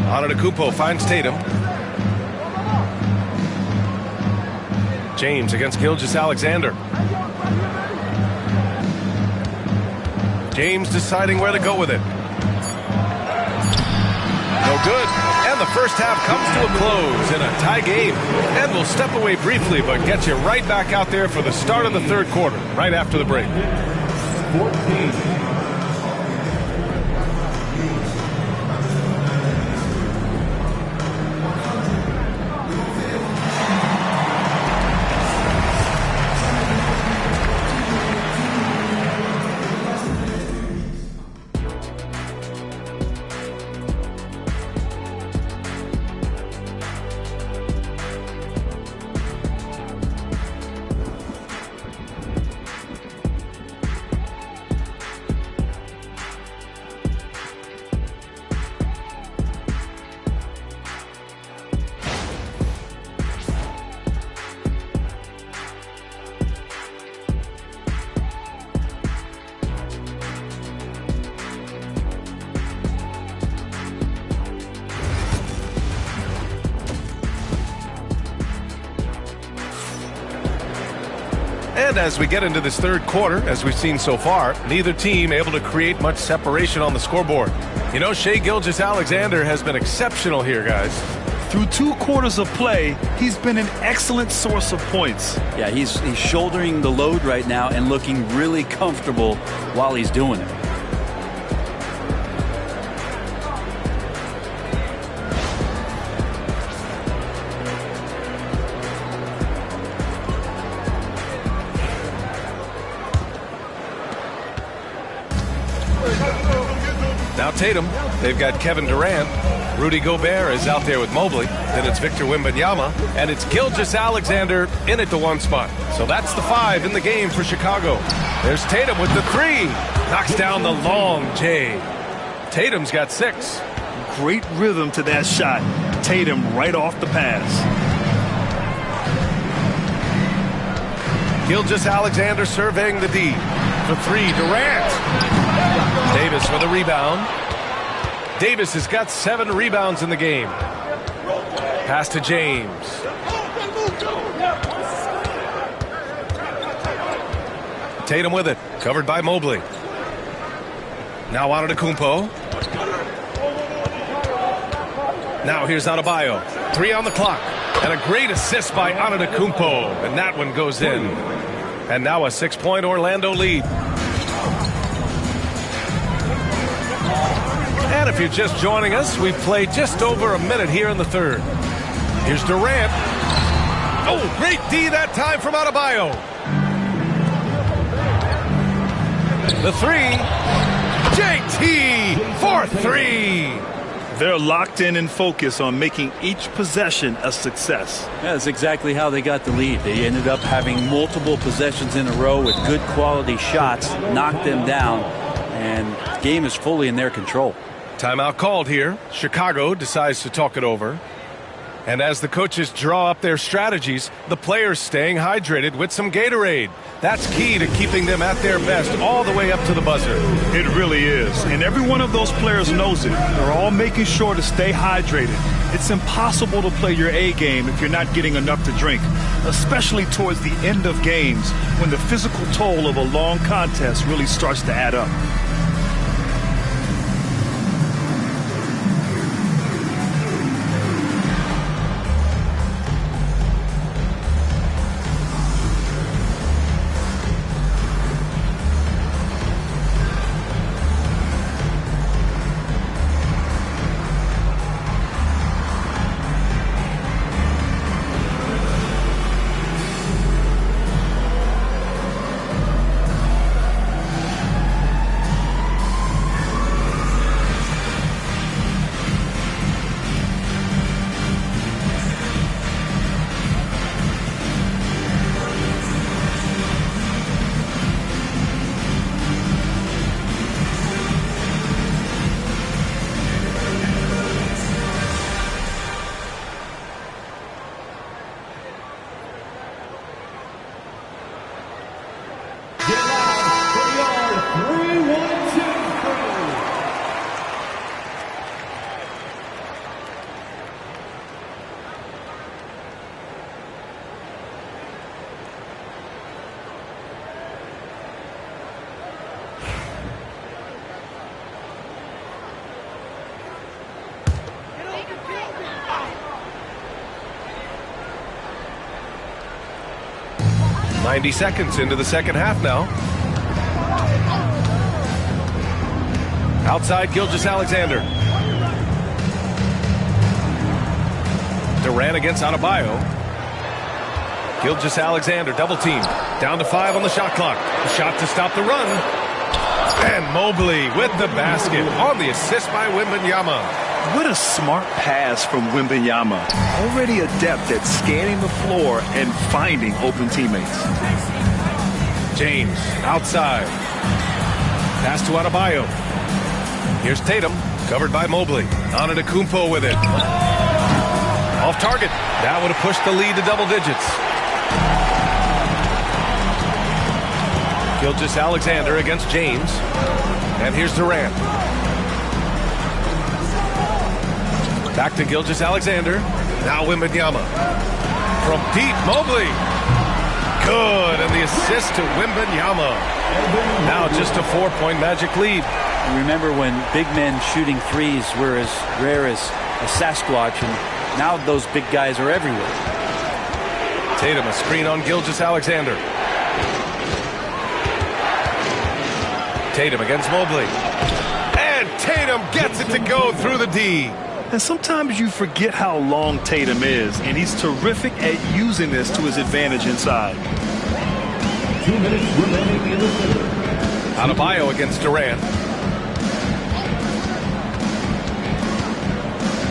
Antetokounmpo finds Tatum. James against Gilgeous-Alexander. James deciding where to go with it. No good. And the first half comes to a close in a tie game. And we'll step away briefly, but get you right back out there for the start of the third quarter, right after the break. 14. And as we get into this third quarter, as we've seen so far, neither team able to create much separation on the scoreboard. You know, Shai Gilgeous-Alexander has been exceptional here, guys. Through 2 quarters of play, he's been an excellent source of points. Yeah, he's shouldering the load right now and looking really comfortable while he's doing it. Now Tatum, they've got Kevin Durant. Rudy Gobert is out there with Mobley. Then it's Victor Wembanyama. And it's Gilgeous-Alexander in at the 1 spot. So that's the 5 in the game for Chicago. There's Tatum with the 3. Knocks down the long J. Tatum's got 6. Great rhythm to that shot. Tatum right off the pass. Gilgeous-Alexander surveying the D. For 3, Durant. Davis with a rebound. Davis has got 7 rebounds in the game. Pass to James. Tatum with it. Covered by Mobley. Now Antetokounmpo. Now here's Adebayo. 3 on the clock. And a great assist by Antetokounmpo. And that one goes in. And now a 6-point Orlando lead. And if you're just joining us, we've played just over a minute here in the 3rd. Here's Durant. Oh, great D that time from Adebayo. The 3. JT for 3. They're locked in and focused on making each possession a success. Yeah, that's exactly how they got the lead. They ended up having multiple possessions in a row with good quality shots, knocked them down, and the game is fully in their control. Timeout called here. Chicago decides to talk it over. And as the coaches draw up their strategies, the players staying hydrated with some Gatorade. That's key to keeping them at their best all the way up to the buzzer. It really is. And every one of those players knows it. They're all making sure to stay hydrated. It's impossible to play your A game if you're not getting enough to drink, especially towards the end of games when the physical toll of a long contest really starts to add up. .90 seconds into the second half now. Outside Gilgeous-Alexander. Durant against Adebayo. Gilgeous-Alexander double team. Down to 5 on the shot clock. A shot to stop the run. And Mobley with the basket on the assist by Wembanyama. What a smart pass from Wembanyama. Already adept at scanning the floor and finding open teammates. James outside. Pass to Adebayo. Here's Tatum, covered by Mobley. Antetokounmpo with it. Off target. That would have pushed the lead to double digits. Gilgeous-Alexander against James. And here's Durant. Back to Gilgeous-Alexander. Now Wembanyama. From deep, Mobley. Good, and the assist to Wembanyama. Now just a 4-point Magic lead. Remember when big men shooting threes were as rare as a Sasquatch, and Now those big guys are everywhere. Tatum, a screen on Gilgeous-Alexander. Tatum against Mobley. And Tatum gets it to go through the D. And sometimes you forget how long Tatum is, and he's terrific at using this to his advantage inside. 2 minutes remaining in the third. Adebayo against Durant.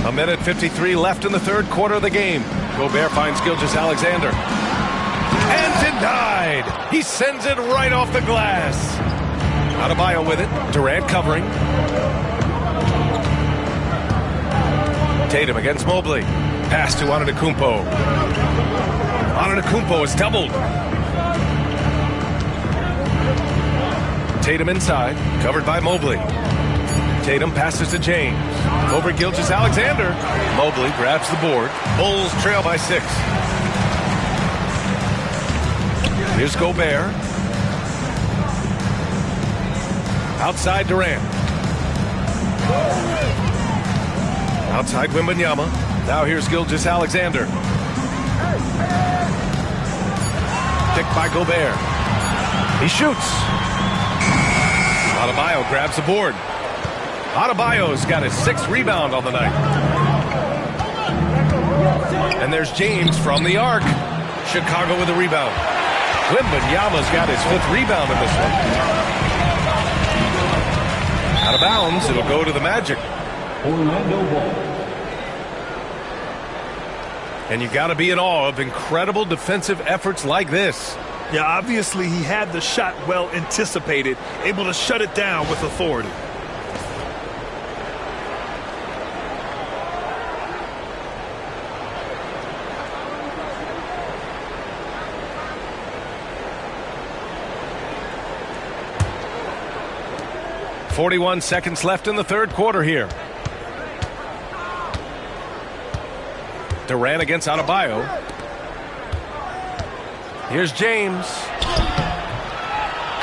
1:53 left in the third quarter of the game. Gobert finds Gilgeous-Alexander. And denied. He sends it right off the glass. Adebayo with it. Durant covering. Tatum against Mobley. Pass to Antetokounmpo. Antetokounmpo is doubled. Tatum inside, covered by Mobley. Tatum passes to James. Over Gilgeous-Alexander. Mobley grabs the board. Bulls trail by 6. Here's Gobert. Outside Durant. Outside Wembanyama. Now here's Gilgeous-Alexander. Picked by Gobert. He shoots. Adebayo grabs the board. Adebayo's got his 6th rebound on the night. And there's James from the arc. Chicago with a rebound. Wembanyama's got his 5th rebound in this one. Out of bounds, it'll go to the Magic. Orlando ball. And you got to be in awe of incredible defensive efforts like this. Yeah, obviously he had the shot well anticipated, able to shut it down with authority. .41 seconds left in the third quarter here. Durant against Adebayo. Here's James.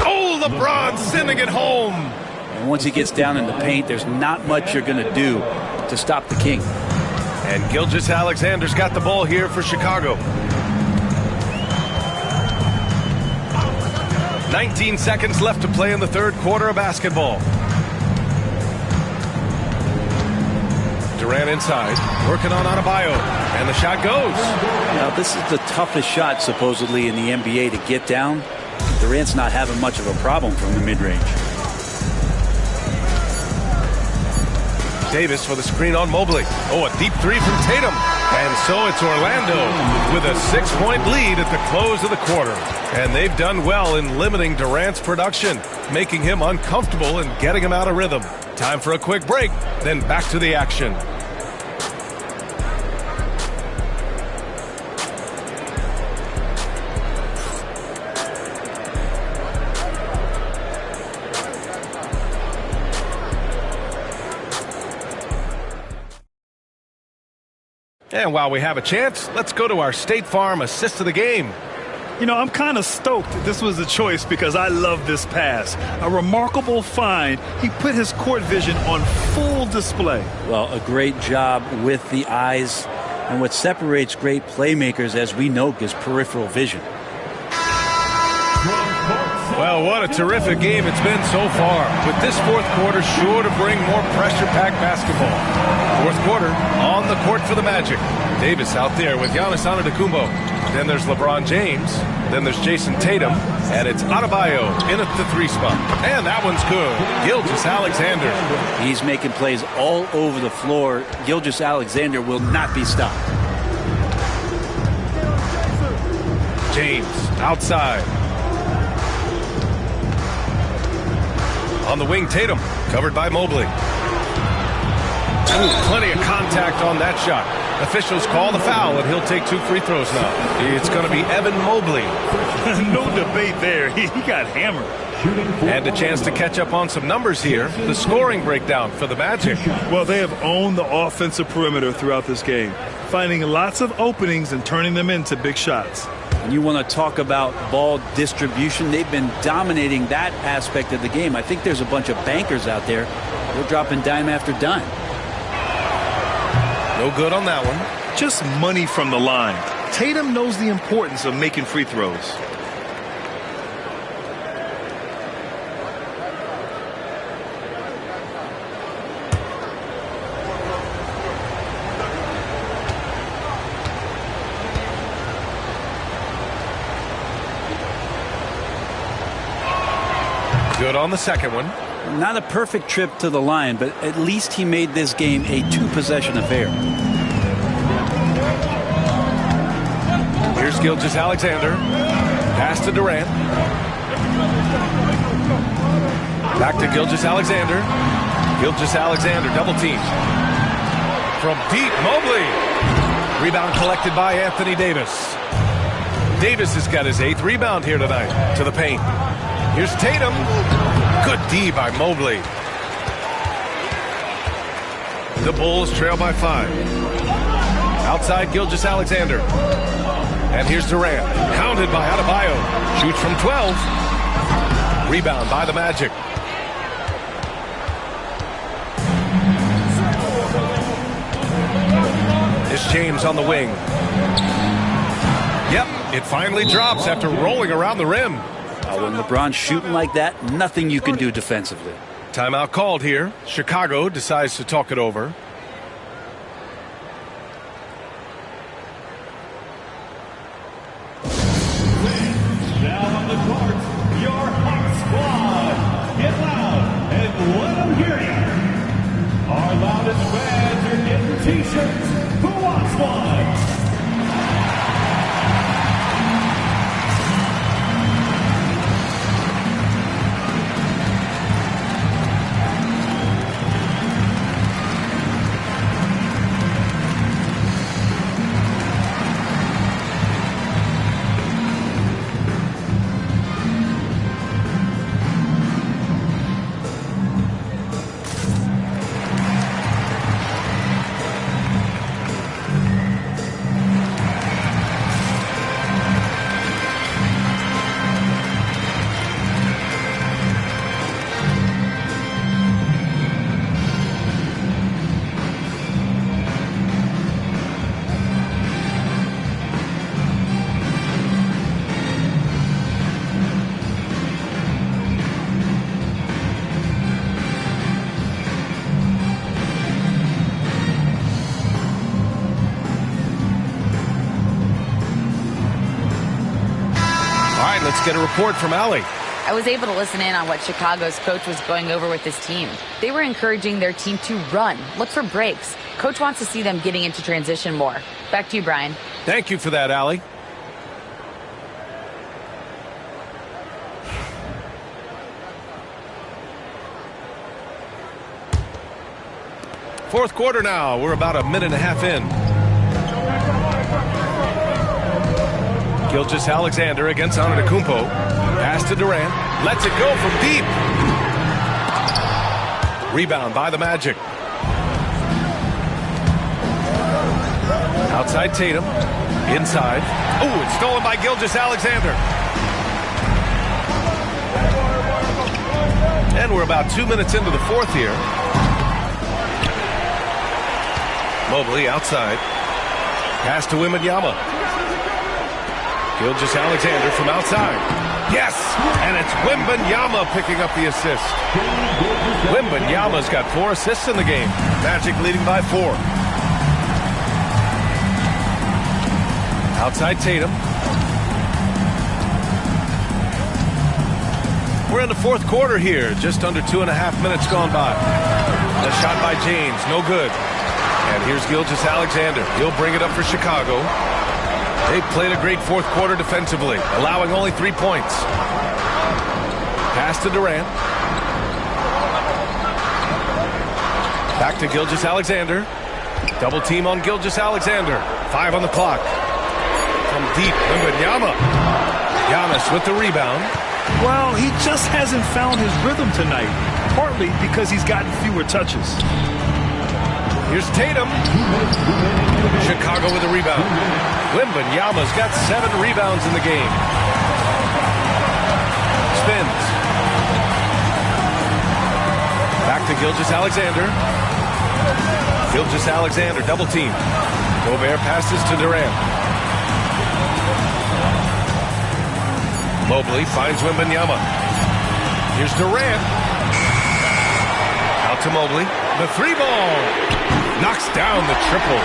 Oh, LeBron sending it home. And once he gets down in the paint, there's not much you're going to do to stop the King. And Gilgeous-Alexander's got the ball here for Chicago. 19 seconds left to play in the third quarter of basketball. Durant inside, working on Adebayo, and the shot goes. Now, this is the toughest shot, supposedly, in the NBA to get down. Durant's not having much of a problem from the mid-range. Davis for the screen on Mobley. Oh, a deep 3 from Tatum. And so it's Orlando with a 6-point lead at the close of the quarter. And they've done well in limiting Durant's production, making him uncomfortable and getting him out of rhythm. Time for a quick break, then back to the action. And while we have a chance, let's go to our State Farm assist of the game. You know, I'm kind of stoked that this was a choice because I love this pass. A remarkable find. He put his court vision on full display. Well, a great job with the eyes. And what separates great playmakers, as we know, is peripheral vision. Well, what a terrific game it's been so far. With this fourth quarter sure to bring more pressure-packed basketball. Fourth quarter on the court for the Magic. Davis out there with Giannis Antetokounmpo. Then there's LeBron James. Then there's Jason Tatum. And it's Adebayo in at the 3 spot. And that one's good. Gilgeous-Alexander. He's making plays all over the floor. Gilgeous-Alexander will not be stopped. James outside. On the wing, Tatum, covered by Mobley. Ooh, plenty of contact on that shot. Officials call the foul, and he'll take 2 free throws now. It's going to be Evan Mobley. No debate there. He got hammered. And a chance to catch up on some numbers here. The scoring breakdown for the Magic. Well, they have owned the offensive perimeter throughout this game, finding lots of openings and turning them into big shots. And you want to talk about ball distribution. They've been dominating that aspect of the game. I think there's a bunch of bankers out there. They're dropping dime after dime. No good on that one. just money from the line. Tatum knows the importance of making free throws. Good on the second one. Not a perfect trip to the line, but at least he made this game a two-possession affair. Here's Gilgeous-Alexander. Pass to Durant. Back to Gilgeous-Alexander. Gilgeous-Alexander double team. From deep, Mobley. Rebound collected by Anthony Davis. Davis has got his 8th rebound here tonight to the paint. Here's Tatum. Good D by Mobley. The Bulls trail by 5. Outside Gilgeous-Alexander. And here's Durant. Pounded by Adebayo. Shoots from 12. Rebound by the Magic. It's James on the wing. Yep, it finally drops after rolling around the rim. When LeBron's shooting like that, nothing you can do defensively. Timeout called here. Chicago decides to talk it over. Now on the court, your Hawk squad. Get loud and let them hear you. Our loudest fans are getting t-shirts. Who wants one? Let's get a report from Allie. I was able to listen in on what Chicago's coach was going over with his team. They were encouraging their team to run, look for breaks. Coach wants to see them getting into transition more. Back to you, Brian. Thank you for that, Allie. Fourth quarter now. We're about a minute and a half in. Gilgeous-Alexander against Antetokounmpo. Pass to Durant. Lets it go from deep. Rebound by the Magic. Outside Tatum. Inside. Oh, it's stolen by Gilgeous-Alexander. And we're about 2 minutes into the fourth here. Mobley outside. Pass to Wembanyama. Gilgeous-Alexander from outside. Yes! And it's Wembanyama picking up the assist. Wembanyama's got 4 assists in the game. Magic leading by 4. Outside Tatum. We're in the fourth quarter here. Just under 2.5 minutes gone by. The shot by James. No good. And here's Gilgeous-Alexander. He'll bring it up for Chicago. They played a great fourth quarter defensively, allowing only 3 points. Pass to Durant. Back to Gilgeous-Alexander. Double team on Gilgeous-Alexander. 5 on the clock. From deep, Wembanyama. Giannis with the rebound. Well, he just hasn't found his rhythm tonight, partly because he's gotten fewer touches. Here's Tatum. Chicago with a rebound. Wembanyama's got 7 rebounds in the game. Spins. Back to Gilgeous-Alexander. Gilgeous-Alexander double team. Gobert passes to Durant. Mobley finds Wembanyama. Here's Durant. Out to Mobley. The three ball. Knocks down the triple.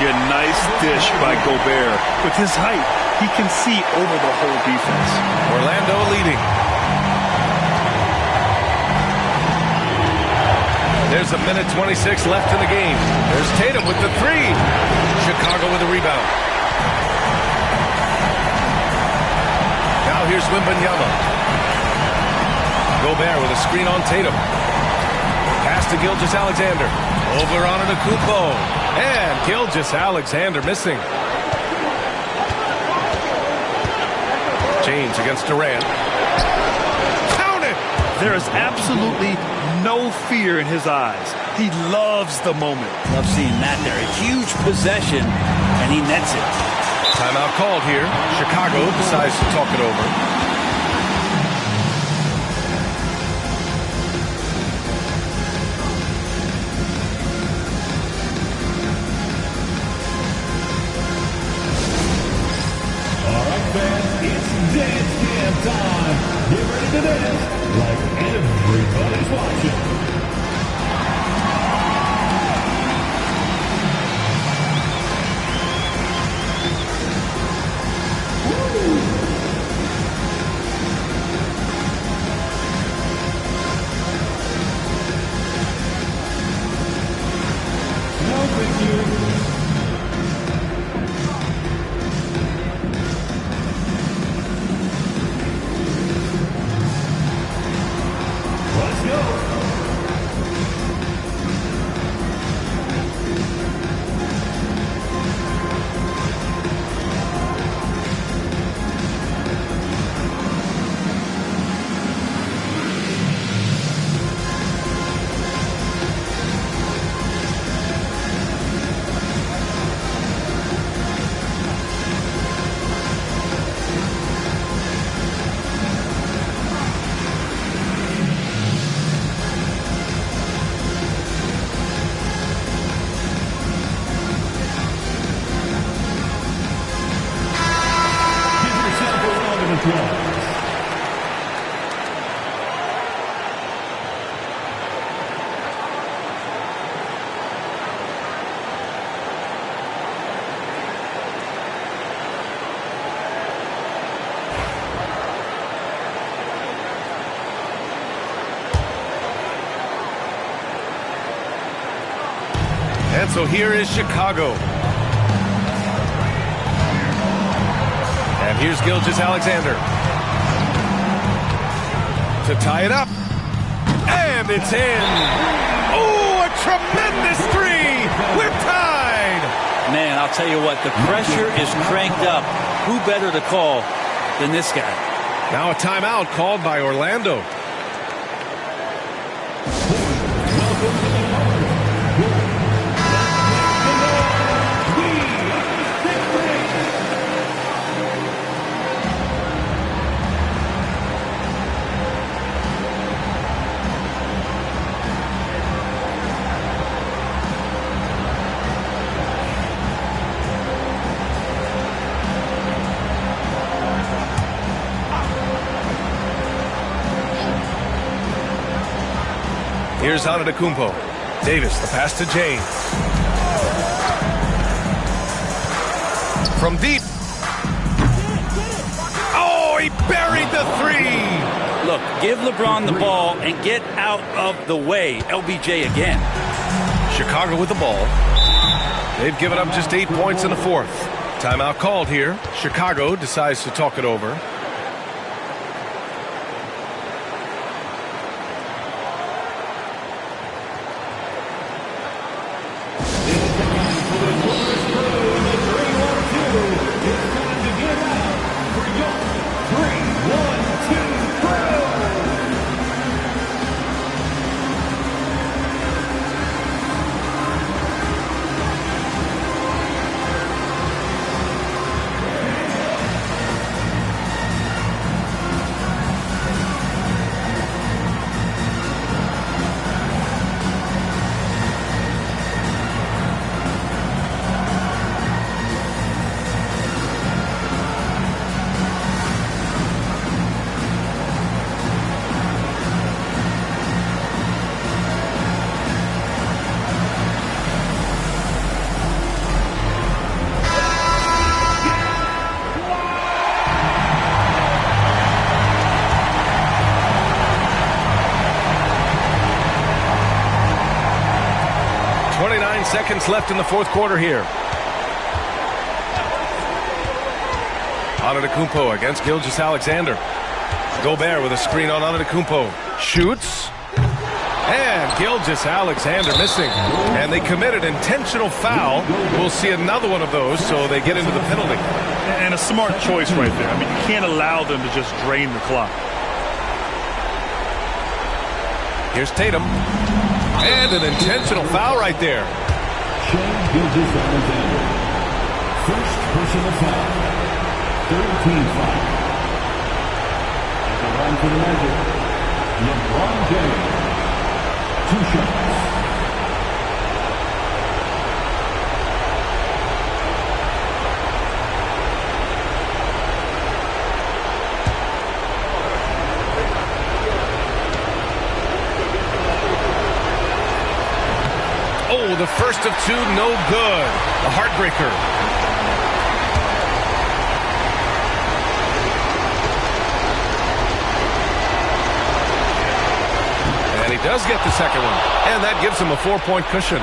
Yeah, nice dish by Gobert. With his height, he can see over the whole defense. Orlando leading. There's a minute 26 left in the game. There's Tatum with the three. Chicago with a rebound. Now here's Wembanyama. Gobert with a screen on Tatum. Pass to Gilgeous-Alexander. Over on Antetokounmpo. And Gilgeous-Alexander missing. James against Durant. Count it! There is absolutely no fear in his eyes. He loves the moment. Love seeing that there. A huge possession, and he nets it. Timeout called here. Chicago decides to talk it over. Time. Get ready to dance like everybody's watching. No, thank you. And so here is Chicago. And here's Gilgeous-Alexander. To tie it up. And it's in. Oh, a tremendous three. We're tied. Man, I'll tell you what, the pressure is cranked up. Who better to call than this guy? Now a timeout called by Orlando. Here's Antetokounmpo. Davis, the pass to James. From deep. Oh, he buried the three. Look, give LeBron the ball and get out of the way. LBJ again. Chicago with the ball. They've given up just 8 points in the fourth. Timeout called here. Chicago decides to talk it over. seconds left in the fourth quarter here. Antetokounmpo against Gilgeous-Alexander. Gobert with a screen on Antetokounmpo. Shoots. And Gilgeous-Alexander missing. And they committed intentional foul. We'll see another one of those, so they get into the penalty. And a smart choice right there. I mean, you can't allow them to just drain the clock. Here's Tatum. And an intentional foul right there. Shane Gilgeous-Alexander. First personal foul. Third team foul. At the line for the Magic, LeBron James. 2 shots. Oh, the first of 2, no good. A heartbreaker. And he does get the second one. And that gives him a 4-point cushion.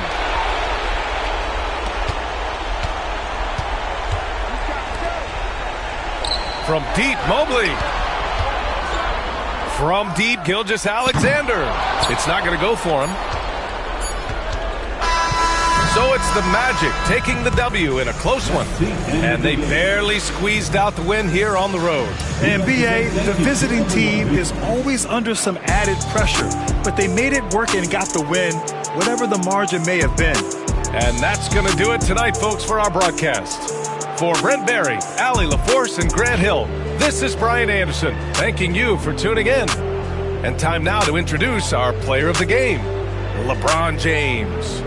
From deep, Mobley. From deep, Gilgeous-Alexander. It's not going to go for him. So it's the Magic taking the W in a close one. And they barely squeezed out the win here on the road. And BA, the visiting team is always under some added pressure, but they made it work and got the win, whatever the margin may have been. And that's going to do it tonight, folks, for our broadcast. For Brent Barry, Allie LaForce, and Grant Hill, this is Brian Anderson, thanking you for tuning in. And time now to introduce our player of the game, LeBron James.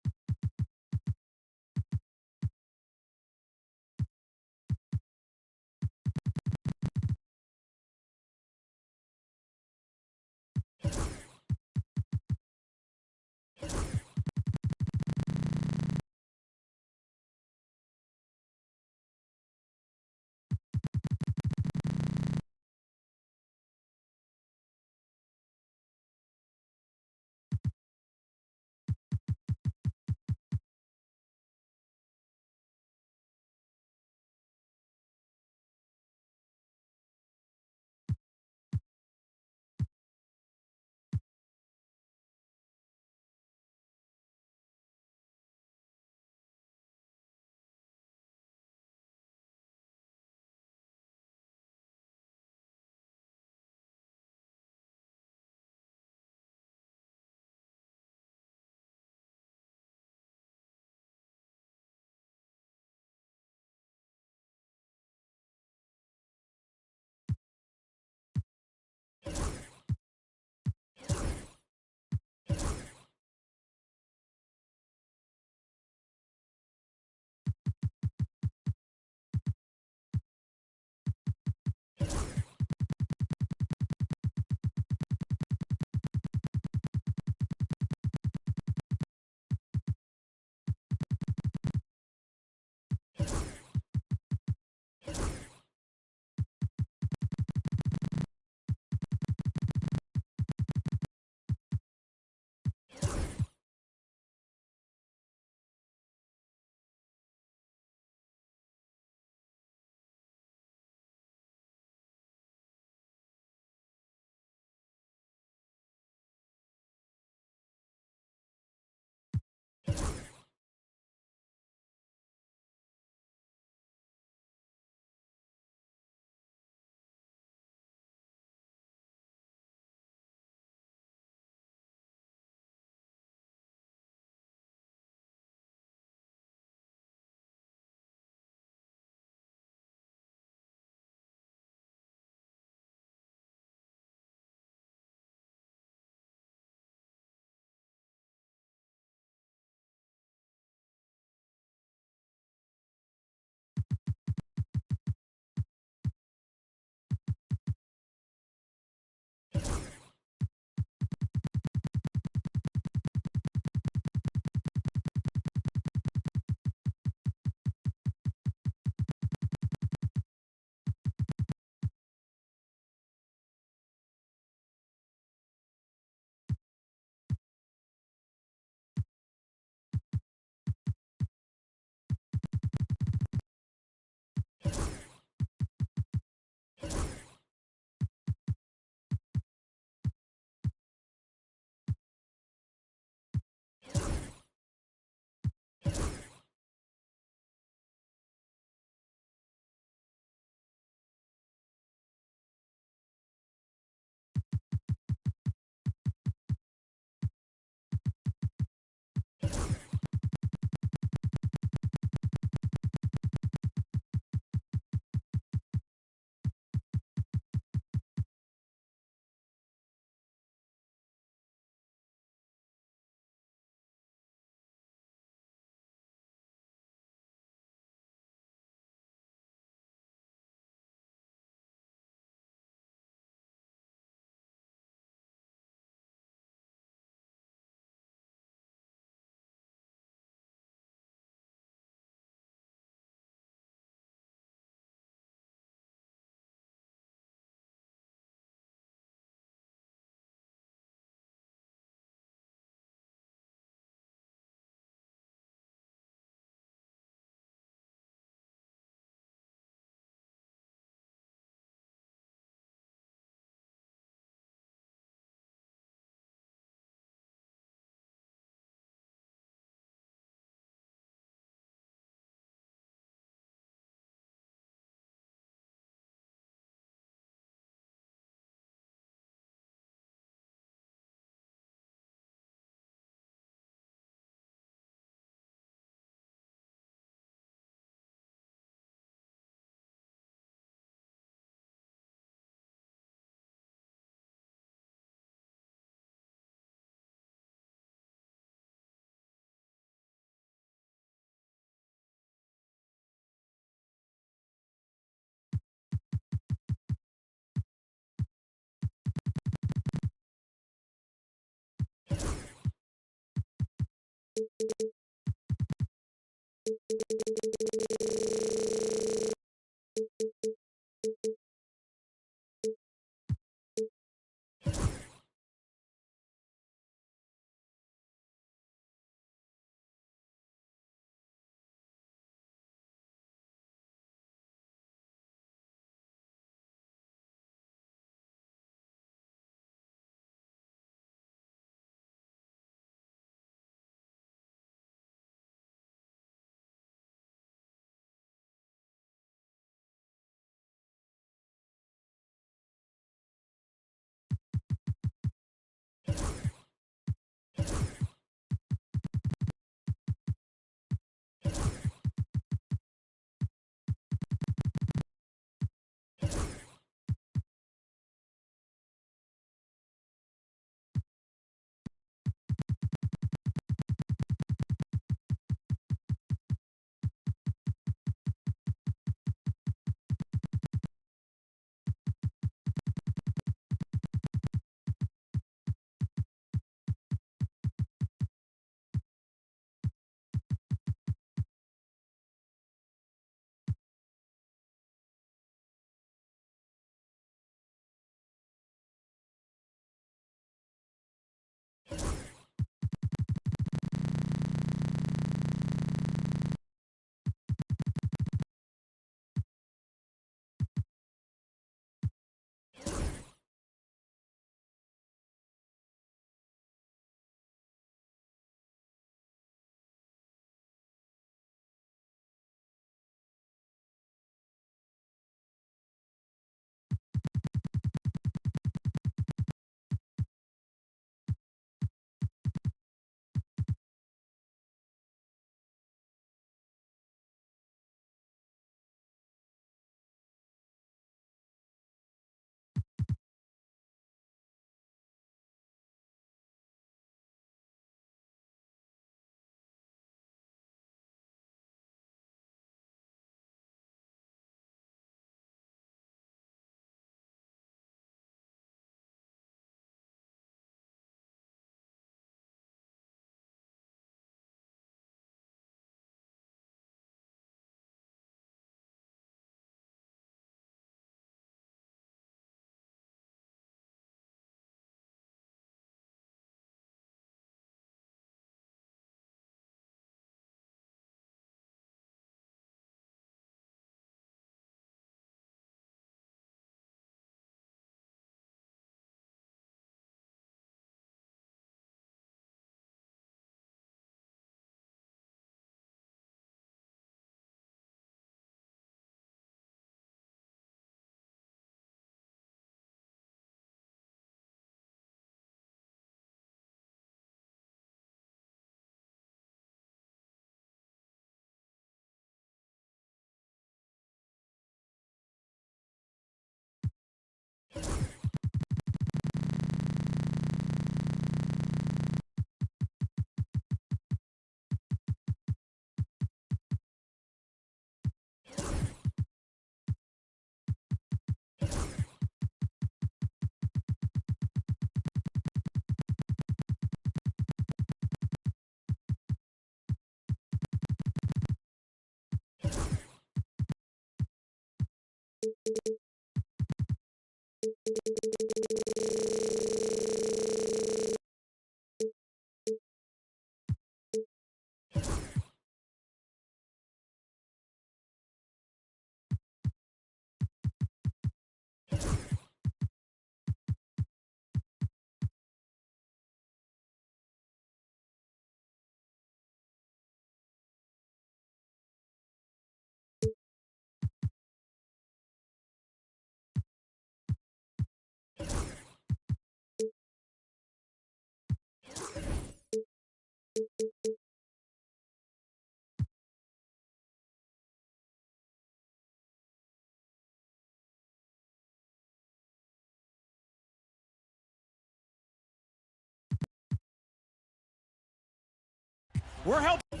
We're helping.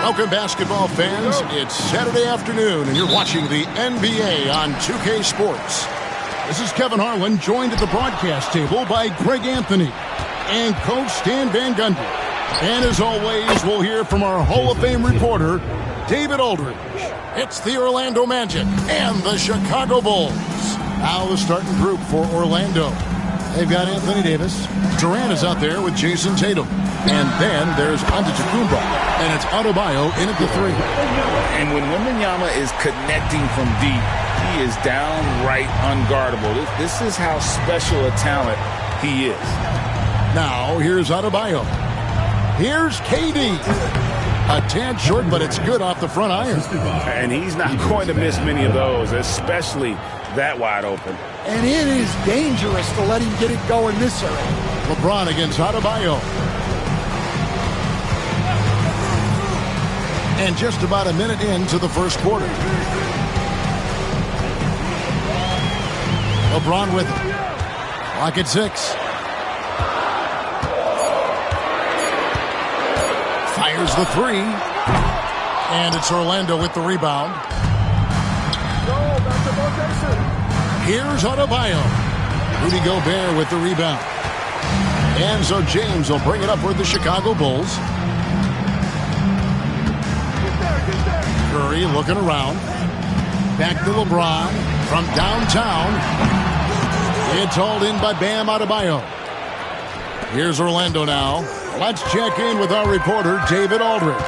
Welcome, basketball fans. It's Saturday afternoon, and you're watching the NBA on 2K Sports. This is Kevin Harlan, joined at the broadcast table by Greg Anthony and Coach Stan Van Gundy. And as always, we'll hear from our Hall of Fame reporter, David Aldridge. It's the Orlando Magic and the Chicago Bulls. Now the starting group for Orlando. They've got Anthony Davis. Durant is out there with Jason Tatum. And then there's Antetokounmpo. And it's Adebayo in at the three. And when Wembanyama is connecting from deep, he is downright unguardable. This is how special a talent he is. Now here's Adebayo. Here's KD. A tad short, but it's good off the front iron. And he's not going to miss many of those, especially that wide open. And it is dangerous to let him get it going this early. LeBron against Adebayo. And just about a minute into the first quarter. LeBron with it. Clock at 6. Fires the three. And it's Orlando with the rebound. Here's Adebayo. Rudy Gobert with the rebound. And so James will bring it up for the Chicago Bulls. Curry looking around. Back to LeBron from downtown. It's hauled in by Bam Adebayo. Here's Orlando now. Let's check in with our reporter, David Aldridge.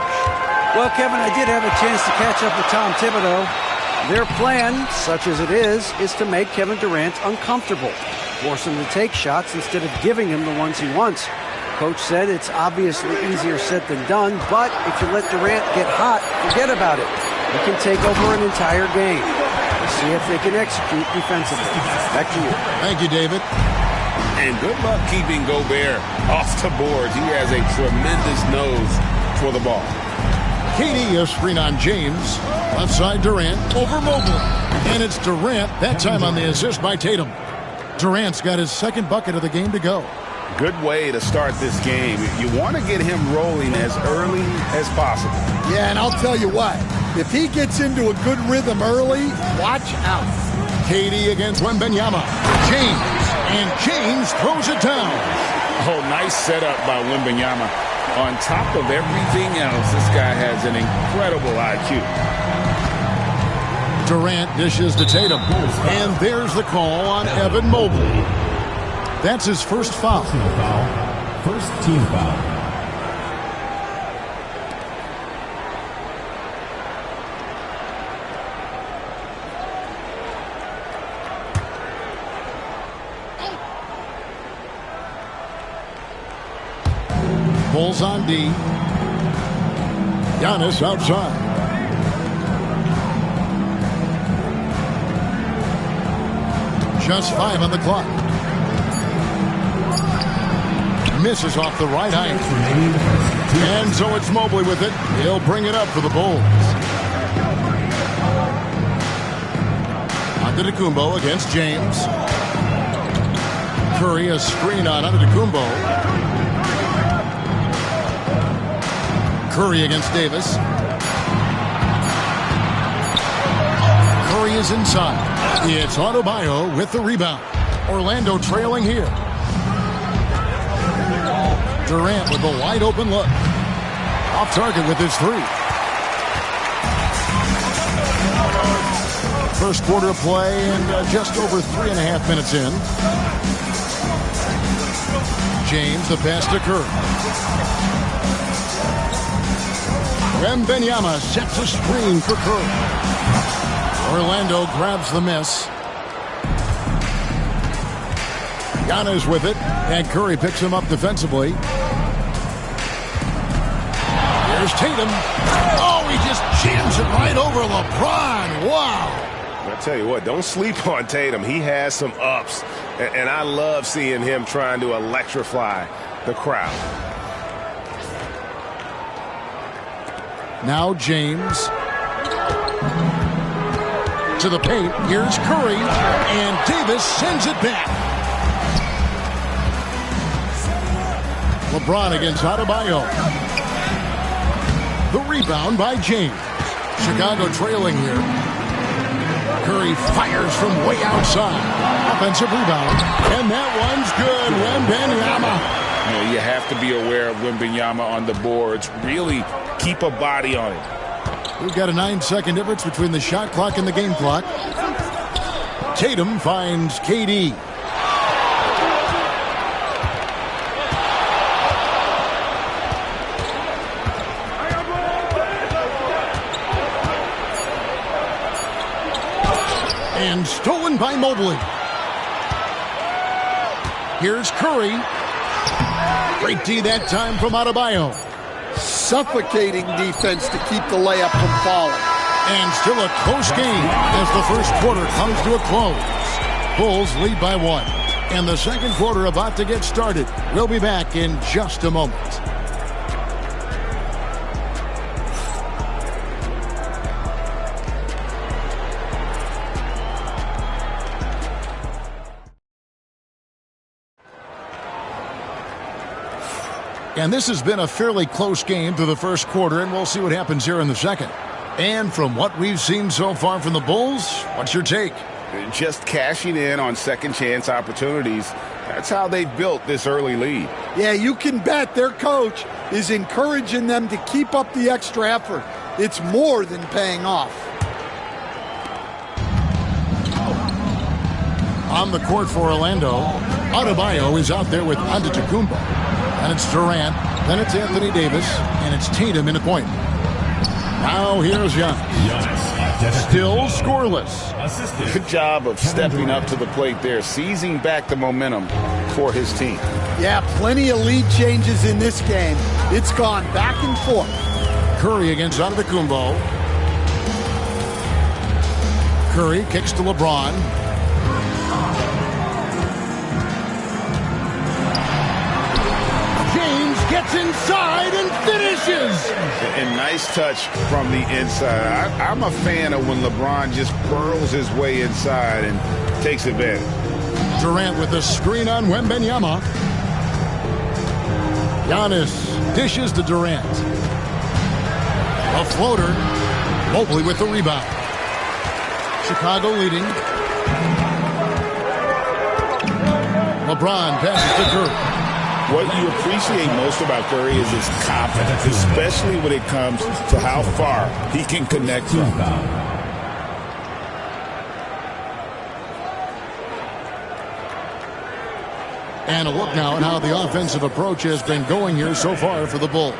Well, Kevin, I did have a chance to catch up with Tom Thibodeau. Their plan, such as it is to make Kevin Durant uncomfortable. Force him to take shots instead of giving him the ones he wants. Coach said it's obviously easier said than done, but if you let Durant get hot, forget about it. He can take over an entire game. We'll see if they can execute defensively. Back to you. Thank you, David. And good luck keeping Gobert off the boards. He has a tremendous nose for the ball. KD, a screen on James. Left side Durant over Mobley. And it's Durant, that time on the assist by Tatum. Durant's got his second bucket of the game to go. Good way to start this game. You want to get him rolling as early as possible. Yeah, and I'll tell you what. If he gets into a good rhythm early, watch out. KD against Wembanyama. James. And James throws it down. Oh, nice setup by Wembanyama. On top of everything else, this guy has an incredible IQ. Durant dishes to Tatum. And there's the call on Evan Mobley. That's his first foul. First team foul. Bulls on D. Giannis outside. Just 5 on the clock. Misses off the right eye. And so it's Mobley with it. He'll bring it up for the Bulls. Antetokounmpo against James. Curry, a screen on Antetokounmpo. Curry against Davis. Curry is inside. It's Adebayo with the rebound. Orlando trailing here. Durant with a wide open look. Off target with his three. First quarter of play and just over 3.5 minutes in. James, the pass to Curry. Wembanyama sets a screen for Curry. Orlando grabs the miss. Giannis with it, and Curry picks him up defensively. Here's Tatum. Oh, he just jams it right over LeBron. Wow. I tell you what, don't sleep on Tatum. He has some ups, and I love seeing him trying to electrify the crowd. Now James. To the paint. Here's Curry, and Davis sends it back. LeBron against Adebayo. The rebound by James. Chicago trailing here. Curry fires from way outside. Offensive rebound. And that one's good. Wembanyama. You have to be aware of Wembanyama on the boards. Really keep a body on it. We've got a 9-second difference between the shot clock and the game clock. Tatum finds KD. And stolen by Mobley. Here's Curry. Great D that time from Adebayo. Suffocating defense to keep the layup from falling. And still a close game as the first quarter comes to a close. Bulls lead by 1. And the second quarter about to get started. We'll be back in just a moment. And this has been a fairly close game through the first quarter, and we'll see what happens here in the second. And from what we've seen so far from the Bulls, what's your take? Just cashing in on second chance opportunities. That's how they've built this early lead. Yeah, you can bet their coach is encouraging them to keep up the extra effort. It's more than paying off. On the court for Orlando, Adebayo is out there with Antetokounmpo. And it's Durant, then it's Anthony Davis, and it's Tatum in the point. Now here's Giannis. Still scoreless. Good job of stepping up to the plate there, seizing back the momentum for his team. Yeah, plenty of lead changes in this game. It's gone back and forth. Curry against Antetokounmpo. Curry kicks to LeBron. Gets inside and finishes. And nice touch from the inside. I'm a fan of when LeBron just burrows his way inside and takes advantage. Durant with a screen on Wembanyama. Giannis dishes to Durant. A floater. Mobley with the rebound. Chicago leading. LeBron passes to Curry. What you appreciate most about Curry is his confidence, especially when it comes to how far he can connect from. And a look now at how the offensive approach has been going here so far for the Bulls.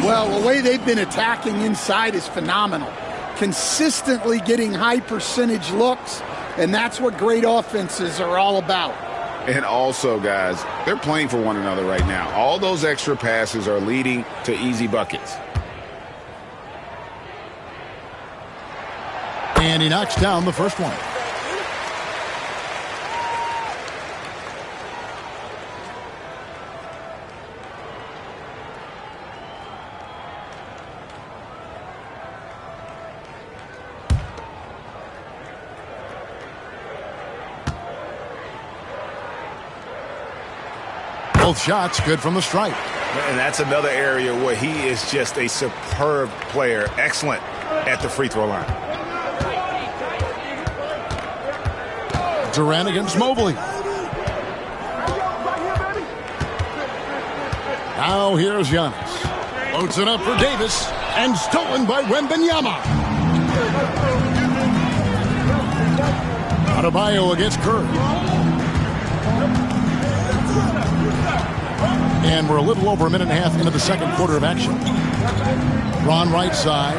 Well, the way they've been attacking inside is phenomenal. Consistently getting high percentage looks, and that's what great offenses are all about. And also, guys, they're playing for one another right now. All those extra passes are leading to easy buckets. And he knocks down the first one. Both shots good from the stripe. And that's another area where he is just a superb player. Excellent at the free throw line. Durant against Mobley. Now here's Giannis. Loads it up for Davis. And stolen by Wembanyama. Adebayo against Curry. And we're a little over a minute and a half into the second quarter of action. Ron right side.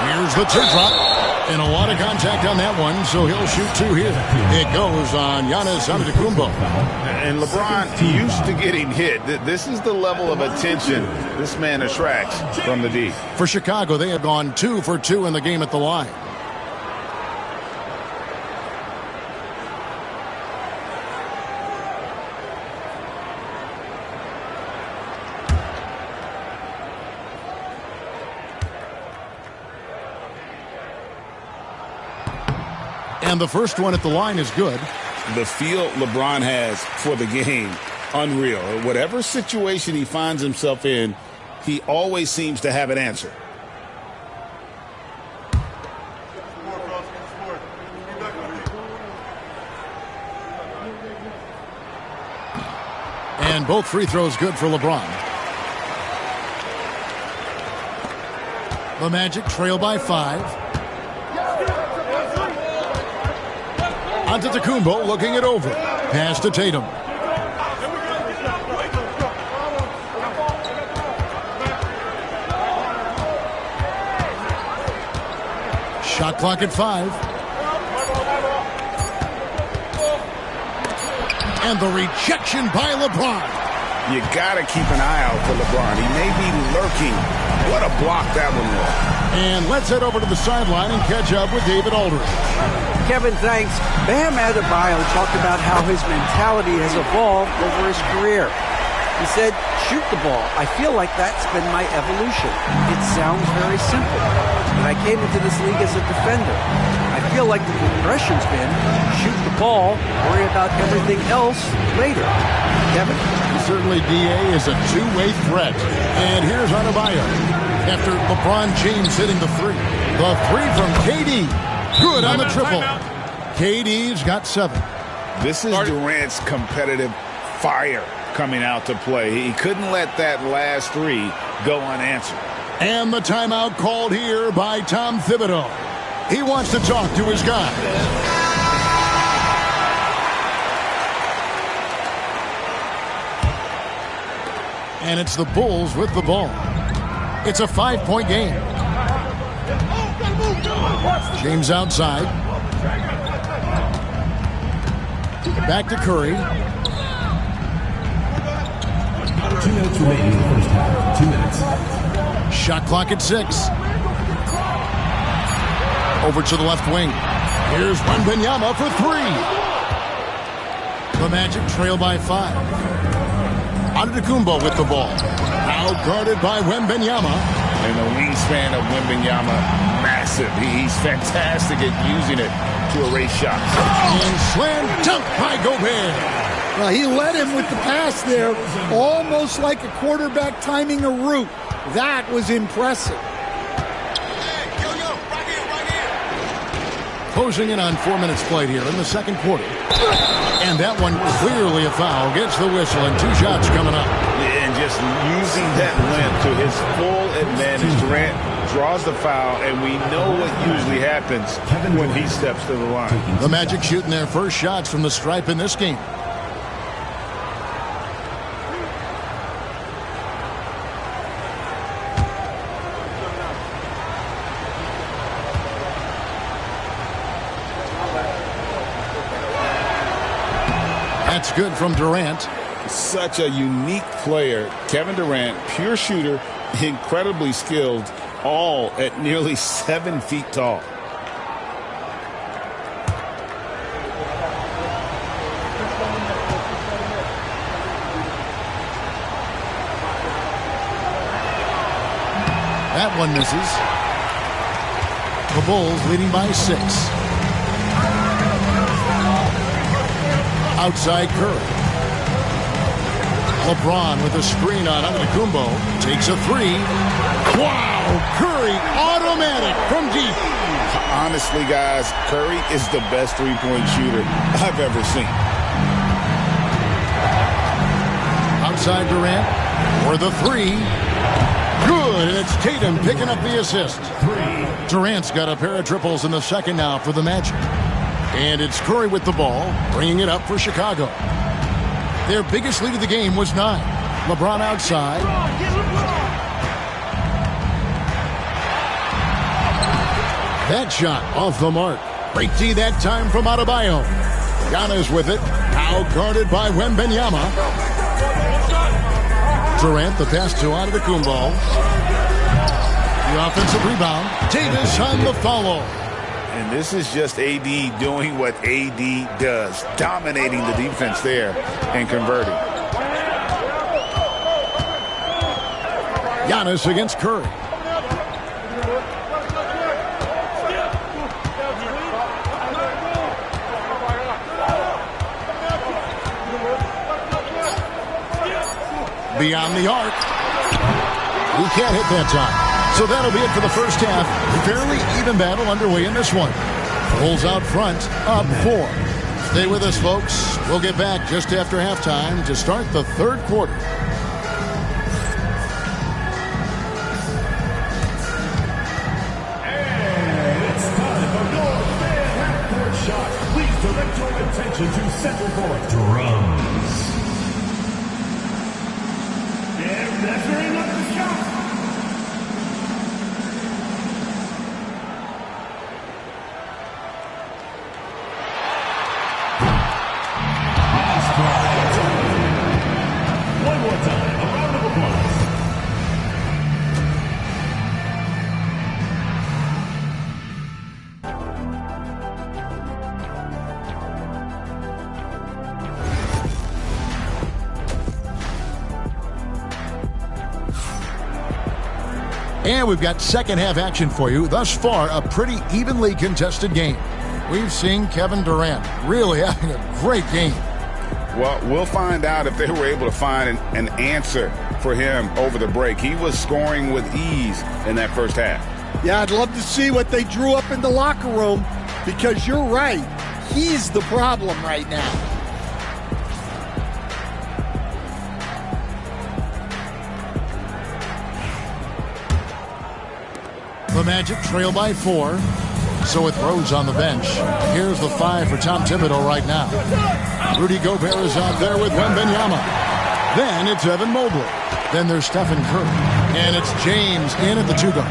Here's the teardrop. And a lot of contact on that one, so he'll shoot two here. It goes on Giannis Antetokounmpo. And LeBron used to getting hit. This is the level of attention this man attracts from the D. For Chicago, they have gone 2 for 2 in the game at the line. And the first one at the line is good. The feel LeBron has for the game, unreal. Whatever situation he finds himself in, he always seems to have an answer. And both free throws good for LeBron. The Magic trail by 5. Antetokounmpo looking it over. Pass to Tatum. Shot clock at 5. And the rejection by LeBron. You got to keep an eye out for LeBron. He may be lurking. What a block that one was. And let's head over to the sideline and catch up with David Aldridge. Kevin, thanks. Bam Adebayo talked about how his mentality has evolved over his career. He said, shoot the ball. I feel like that's been my evolution. It sounds very simple, but I came into this league as a defender. I feel like the progression's been shoot the ball, worry about everything else later. Kevin? Certainly, D.A. is a two-way threat. And here's Adebayo. After LeBron James hitting the three. The three from KD. Good on the triple. KD's got 7. This is Durant's competitive fire coming out to play. He couldn't let that last 3 go unanswered. And the timeout called here by Tom Thibodeau. He wants to talk to his guys. And it's the Bulls with the ball. It's a 5-point game. James outside. Back to Curry. 2 minutes remaining in the first half. 2 minutes. Shot clock at 6. Over to the left wing. Here's Wembanyama for 3. The Magic trail by 5. Antetokounmpo with the ball. Now guarded by Wembanyama. And the wingspan of Wembanyama, massive. He's fantastic at using it to erase shots. And slam dunk by Gobert. Well, he led him with the pass there, almost like a quarterback timing a route. That was impressive. Closing in on 4 minutes played here in the second quarter. And that one clearly a foul. Gets the whistle and 2 shots coming up. And just using that length to his full advantage. Durant draws the foul, and we know what usually happens when he steps to the line. The Magic shooting their first shots from the stripe in this game. good from Durant. Such a unique player. Kevin Durant, pure shooter, incredibly skilled, all at nearly 7 feet tall. That one misses. The Bulls leading by 6. Outside Curry. LeBron with a screen on Antetokounmpo. Takes a 3. Wow! Curry automatic from deep. Honestly, guys, Curry is the best three-point shooter I've ever seen. Outside Durant for the 3. Good, and it's Tatum picking up the assist. Durant's got a pair of triples in the second now for the Magic. And it's Curry with the ball, bringing it up for Chicago. Their biggest lead of the game was 9. LeBron outside. That shot off the mark. Great D that time from Adebayo. Giannis with it. Now guarded by Wembanyama. Durant, the pass to Antetokounmpo. The offensive rebound. Davis on the follow. And this is just AD doing what AD does, dominating the defense there and converting. Giannis against Curry. Beyond the arc. He can't hit that time. So that'll be it for the first half. Fairly even battle underway in this one. Bulls out front, up 4. Stay with us, folks. We'll get back just after halftime to start the third quarter. And it's time for North Fan half-court shot. Please direct your attention to center court. Drums. And measuring up the shot. One more time, a round of applause. And we've got second half action for you. Thus far, a pretty evenly contested game. We've seen Kevin Durant really having a great game. Well, we'll find out if they were able to find an answer for him over the break. He was scoring with ease in that first half. Yeah, I'd love to see what they drew up in the locker room, because you're right. He's the problem right now. The Magic trail by 4. So with Rose on the bench, here's the 5 for Tom Thibodeau right now. Rudy Gobert is out there with Wembanyama. Then it's Evan Mobley. Then there's Stephen Curry. And it's James in at the 2 guard.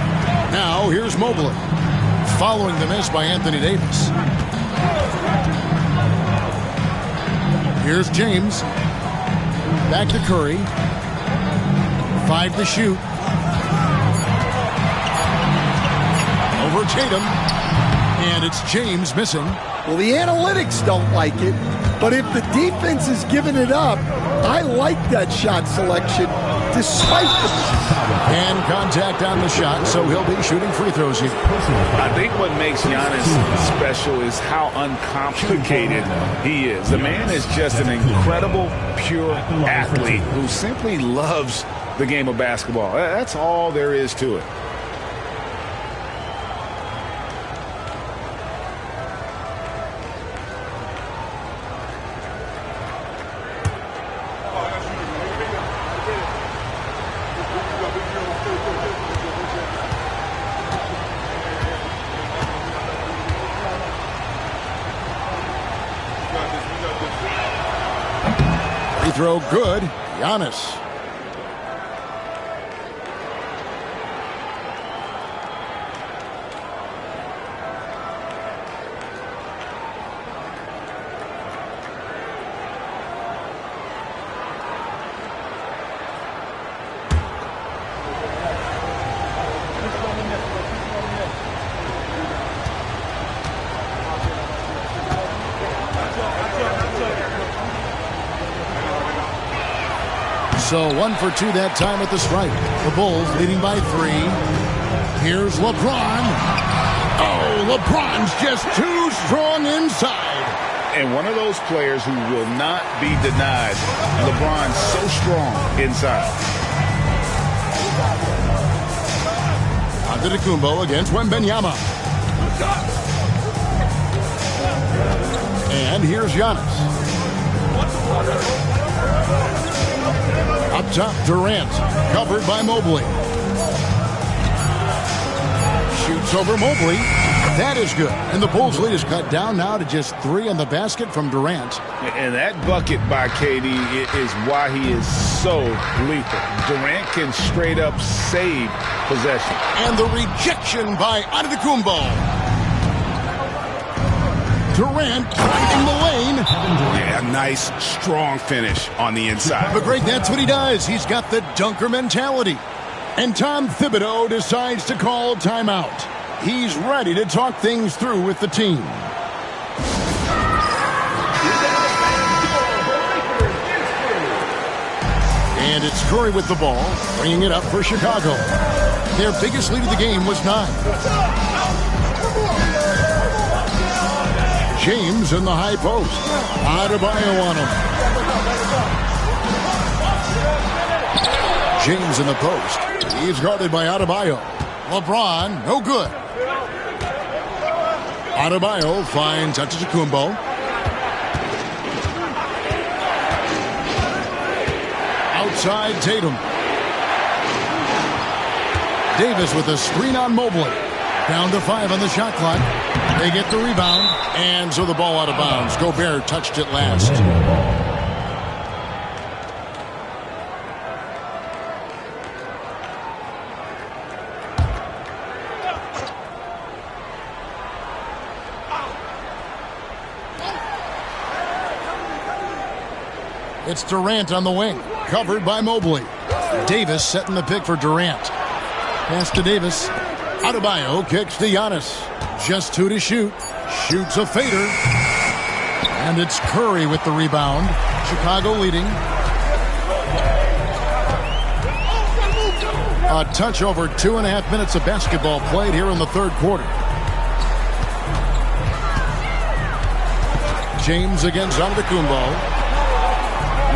Now here's Mobley. Following the miss by Anthony Davis. Here's James. Back to Curry. 5 to shoot. Over Tatum. And it's James missing. Well, the analytics don't like it, but if the defense is giving it up, I like that shot selection despite the... And contact on the shot, so he'll be shooting free throws here. I think what makes Giannis special is how uncomplicated he is. The man is just an incredible, pure athlete who simply loves the game of basketball. That's all there is to it. Free throw good. Giannis. So 1 for 2 that time at the stripe. The Bulls leading by 3. Here's LeBron. Oh, LeBron's just too strong inside. And one of those players who will not be denied. LeBron's so strong inside. Antetokounmpo against Wembanyama. And here's Giannis. Up top, Durant, covered by Mobley. Shoots over Mobley. That is good. And the Bulls' lead is cut down now to just 3 in the basket from Durant. And that bucket by KD is why he is so lethal. Durant can straight up save possession. And the rejection by Antetokounmpo. Durant driving the lane. Yeah, nice, strong finish on the inside. But Greg, that's what he does. He's got the dunker mentality. And Tom Thibodeau decides to call timeout. He's ready to talk things through with the team. And it's Curry with the ball, bringing it up for Chicago. Their biggest lead of the game was 9. James in the high post. Adebayo on him. James in the post. He's guarded by Adebayo. LeBron, no good. Adebayo finds Antetokounmpo. Outside Tatum. Davis with a screen on Mobley. Down to 5 on the shot clock. They get the rebound, and so the ball out of bounds. Gobert touched it last. It's Durant on the wing, covered by Mobley. Davis setting the pick for Durant. Pass to Davis. Adebayo kicks to Giannis. Just 2 to shoot. Shoots a fader. And it's Curry with the rebound. Chicago leading. A touch over 2.5 minutes of basketball played here in the third quarter. James against Antetokounmpo.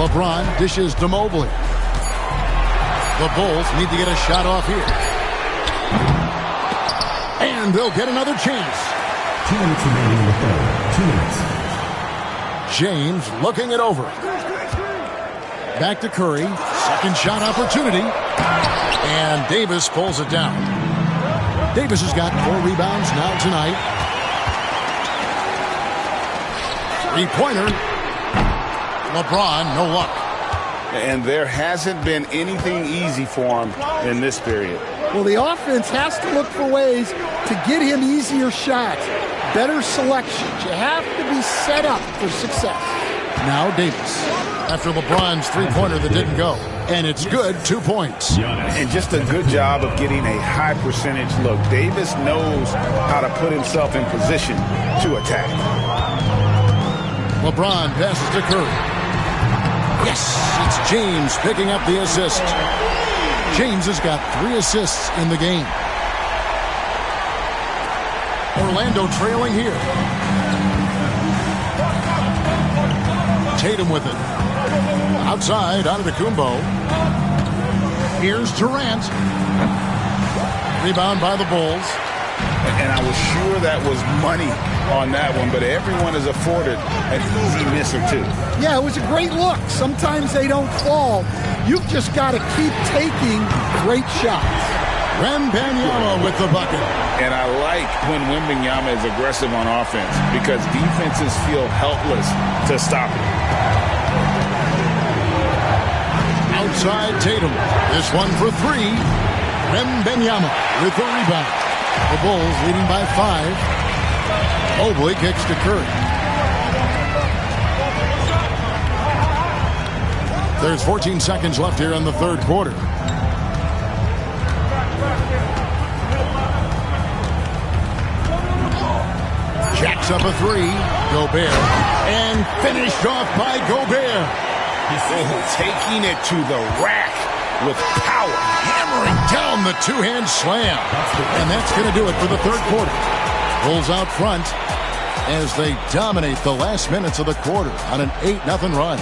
LeBron dishes to Mobley. The Bulls need to get a shot off here. And they'll get another chance. 2 minutes remaining in the third. 2 minutes. James looking it over. Back to Curry. Second shot opportunity. And Davis pulls it down. Davis has got 4 rebounds now tonight. 3-pointer. LeBron, no luck. And there hasn't been anything easy for him in this period. Well, the offense has to look for ways to get him easier shots, better selections. You have to be set up for success. Now Davis, after LeBron's 3-pointer that didn't go. And it's good, 2 points. And just a good job of getting a high percentage look. Davis knows how to put himself in position to attack. LeBron passes to Curry. Yes, it's James picking up the assist. James has got 3 assists in the game. Orlando trailing here. Tatum with it. Outside, Antetokounmpo. Here's Durant. Rebound by the Bulls. And I was sure that was money on that one, but everyone is afforded an easy miss or 2. Yeah, it was a great look. Sometimes they don't fall. You've just got to keep taking great shots. Wembanyama with the bucket. And I like when Wembanyama is aggressive on offense because defenses feel helpless to stop it. Outside Tatum. This one for 3. Wembanyama with the rebound. The Bulls leading by 5. Mobley kicks to Curry. There's 14 seconds left here in the third quarter. Jacks up a 3. Gobert. And finished off by Gobert. taking it to the rack with power. Hammering down the two-hand slam. And that's going to do it for the third quarter. Bulls out front as they dominate the last minutes of the quarter on an 8-0 run.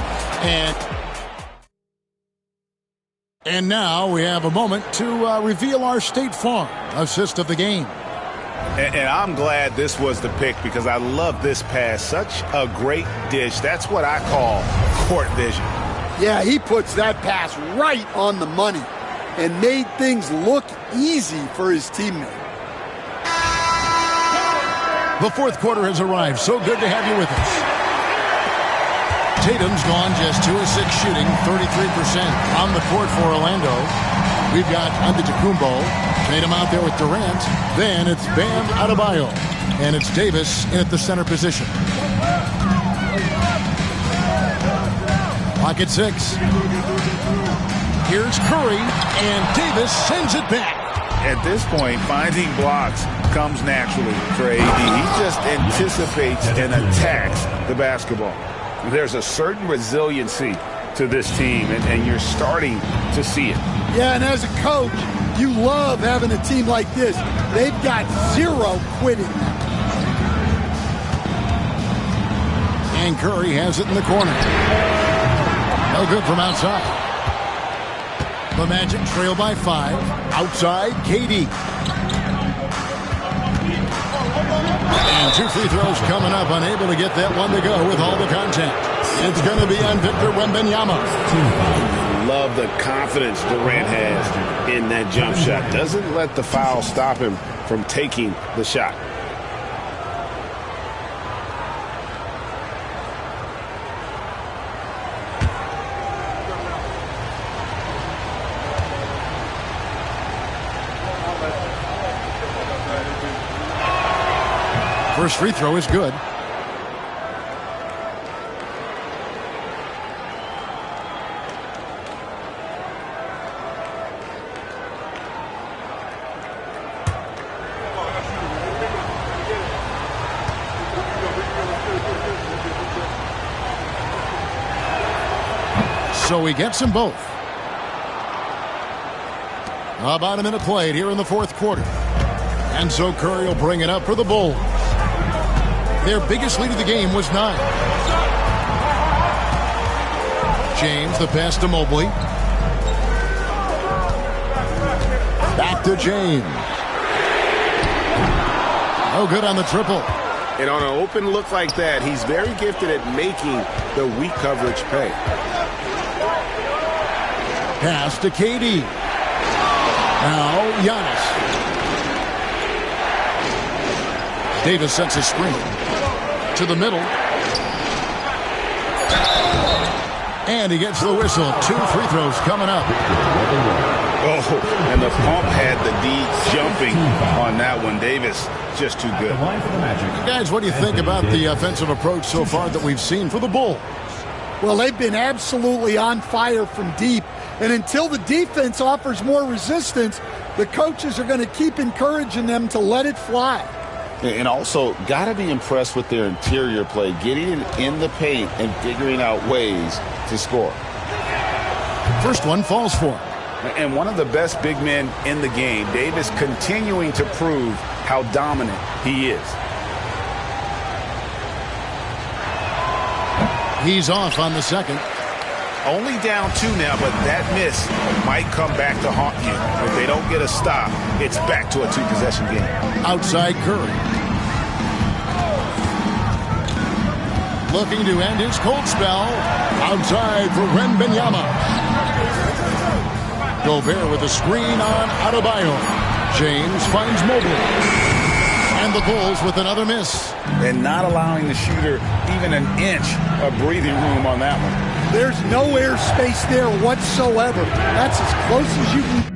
And now we have a moment to reveal our State Farm assist of the game. And I'm glad this was the pick because I love this pass. Such a great dish. That's what I call court vision. Yeah, he puts that pass right on the money and made things look easy for his teammate. The fourth quarter has arrived. So good to have you with us. Tatum's gone just 2 of 6 shooting, 33% on the court for Orlando. We've got Antetokounmpo. Tatum out there with Durant. Then it's Bam Adebayo. And it's Davis in at the center position. Clock at 6. Here's Curry, and Davis sends it back. At this point, finding blocks comes naturally for AD. He just anticipates and attacks the basketball. There's a certain resiliency to this team, and you're starting to see it. Yeah, and as a coach, you love having a team like this. They've got zero quitting. And Curry has it in the corner. No good from outside. The Magic trail by 5. Outside, KD. And 2 free throws coming up. Unable to get that one to go with all the contact. It's going to be on Victor Wembanyama. Love the confidence Durant has in that jump shot. Doesn't let the foul stop him from taking the shot. First free throw is good. So he gets them both. About a minute played here in the fourth quarter. And so Curry will bring it up for the Bulls. Their biggest lead of the game was 9. James, the pass to Mobley. Back to James. No good on the triple. And on an open look like that, he's very gifted at making the weak coverage pay. Pass to KD. Now Giannis. Davis sets a screen to the middle. And he gets the whistle. 2 free throws coming up. Oh, and the pump had the D jumping on that one. Davis just too good. Guys, what do you think about the offensive approach so far that we've seen for the Bulls? Well, they've been absolutely on fire from deep. And until the defense offers more resistance, the coaches are going to keep encouraging them to let it fly. And also, got to be impressed with their interior play, getting it in the paint and figuring out ways to score. First one falls for him. And one of the best big men in the game, Davis, continuing to prove how dominant he is. He's off on the second. Only down 2 now, but that miss might come back to haunt you. If they don't get a stop, it's back to a 2-possession game. Outside Curry. Looking to end his cold spell. Outside for Wembanyama. Gobert with a screen on Adebayo. James finds Mobley. And the Bulls with another miss. And not allowing the shooter even an inch of breathing room on that one. There's no air space there whatsoever. That's as close as you can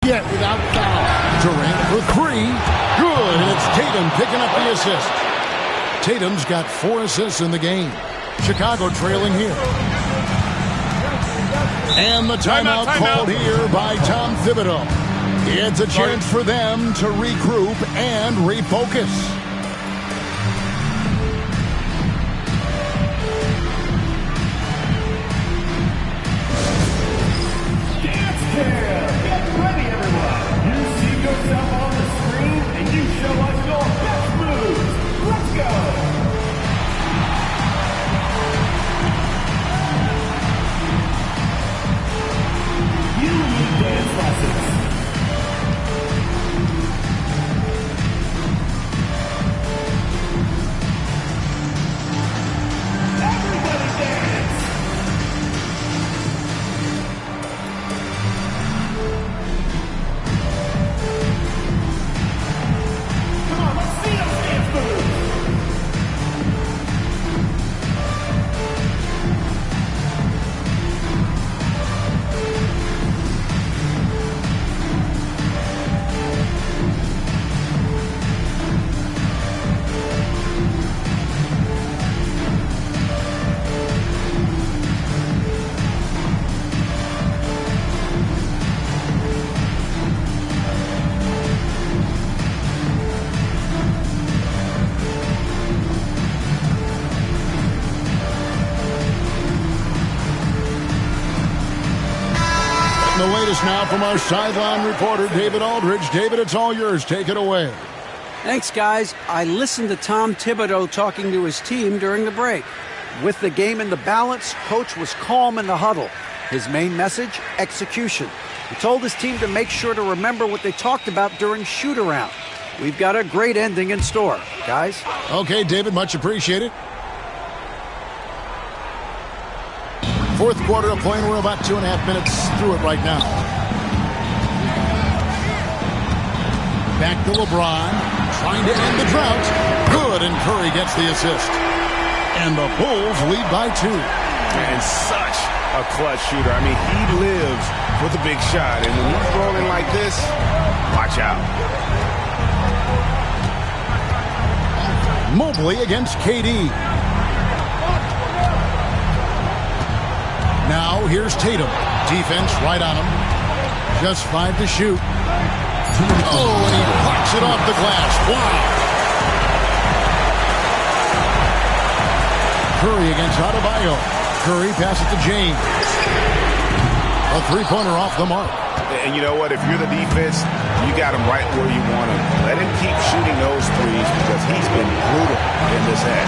get without foul. Durant for three. Good, and it's Tatum picking up the assist. Tatum's got 4 assists in the game. Chicago trailing here. And the timeout called here by Tom Thibodeau. It's a chance for them to regroup and refocus. Get ready, everyone. You see yourself on the screen, and you show us your best moves. Let's go. You need dance lessons. Everybody dance. Come on, let's see those dance moves. The latest now from our sideline reporter, David Aldridge. David, it's all yours. Take it away. Thanks, guys. I listened to Tom Thibodeau talking to his team during the break. With the game in the balance, Coach was calm in the huddle. His main message, execution. He told his team to make sure to remember what they talked about during shoot-around. We've got a great ending in store, guys. Okay, David, much appreciated. Fourth quarter of play, and we're about 2.5 minutes through it right now. Back to LeBron, trying to end the drought. Good, and Curry gets the assist. And the Bulls lead by 2. And such a clutch shooter. I mean, he lives with a big shot. And when he's rolling like this, watch out. Mobley against KD. Now here's Tatum. Defense right on him. Just 5 to shoot. Oh, and he knocks it off the glass. Wow. Curry against Adebayo. Curry passes to James. A three-pointer off the mark. And you know what? If you're the defense, you got him right where you want him. Let him keep shooting those threes because he's been brutal in this half.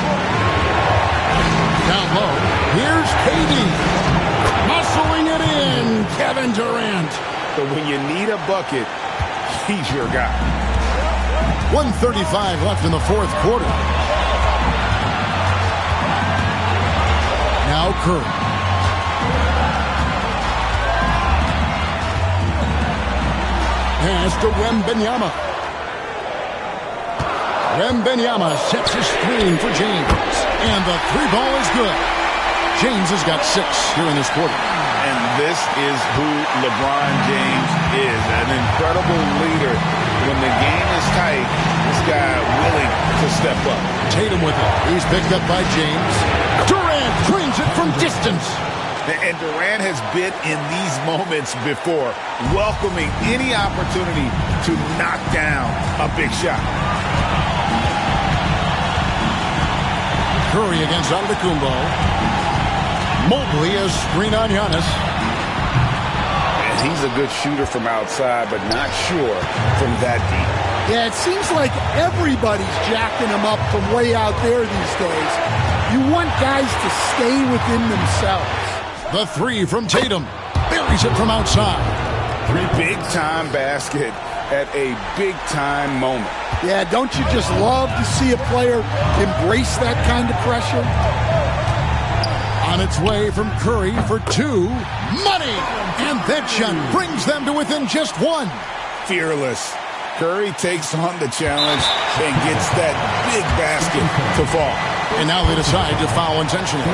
Down low. Here's KD. Muscling it in, Kevin Durant. But when you need a bucket, he's your guy. 1:35 left in the fourth quarter. Now Curry. Pass to Wembanyama. Wembanyama sets a screen for James. And the three ball is good. James has got 6 here in this quarter. And this is who LeBron James is, an incredible leader. When the game is tight, this guy willing to step up. Tatum with it. He's picked up by James. Durant brings it from distance. And Durant has been in these moments before, welcoming any opportunity to knock down a big shot. Curry against Antetokounmpo. Mobley is screen on Giannis. And he's a good shooter from outside, but not sure from that deep. Yeah, it seems like everybody's jacking him up from way out there these days. You want guys to stay within themselves. The 3 from Tatum. Buries it from outside. Big-time basket at a big-time moment. Yeah, don't you just love to see a player embrace that kind of pressure? On its way from Curry for 2. Money! And that shot brings them to within just 1. Fearless. Curry takes on the challenge and gets that big basket to fall. And now they decide to foul intentionally.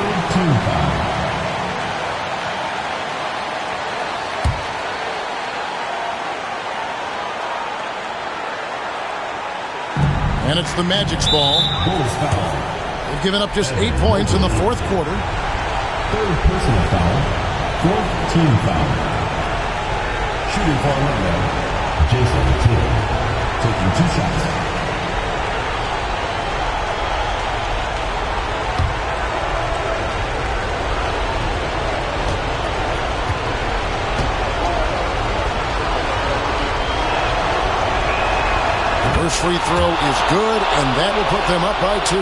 And it's the Magic's ball. They've given up just 8 points in the fourth quarter. Third personal foul. Fourth team foul. Shooting for Orlando, Jason Kidd, taking 2 shots. First free throw is good, and that will put them up by 2.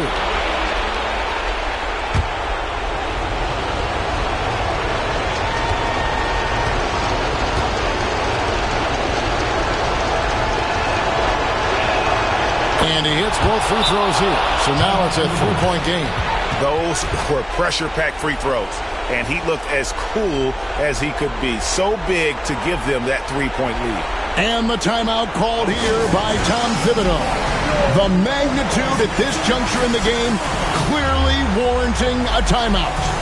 And he hits both free throws here. So now it's a 3-point game. Those were pressure-packed free throws, and he looked as cool as he could be. So big to give them that 3-point lead. And the timeout called here by Tom Thibodeau. The magnitude at this juncture in the game clearly warranting a timeout.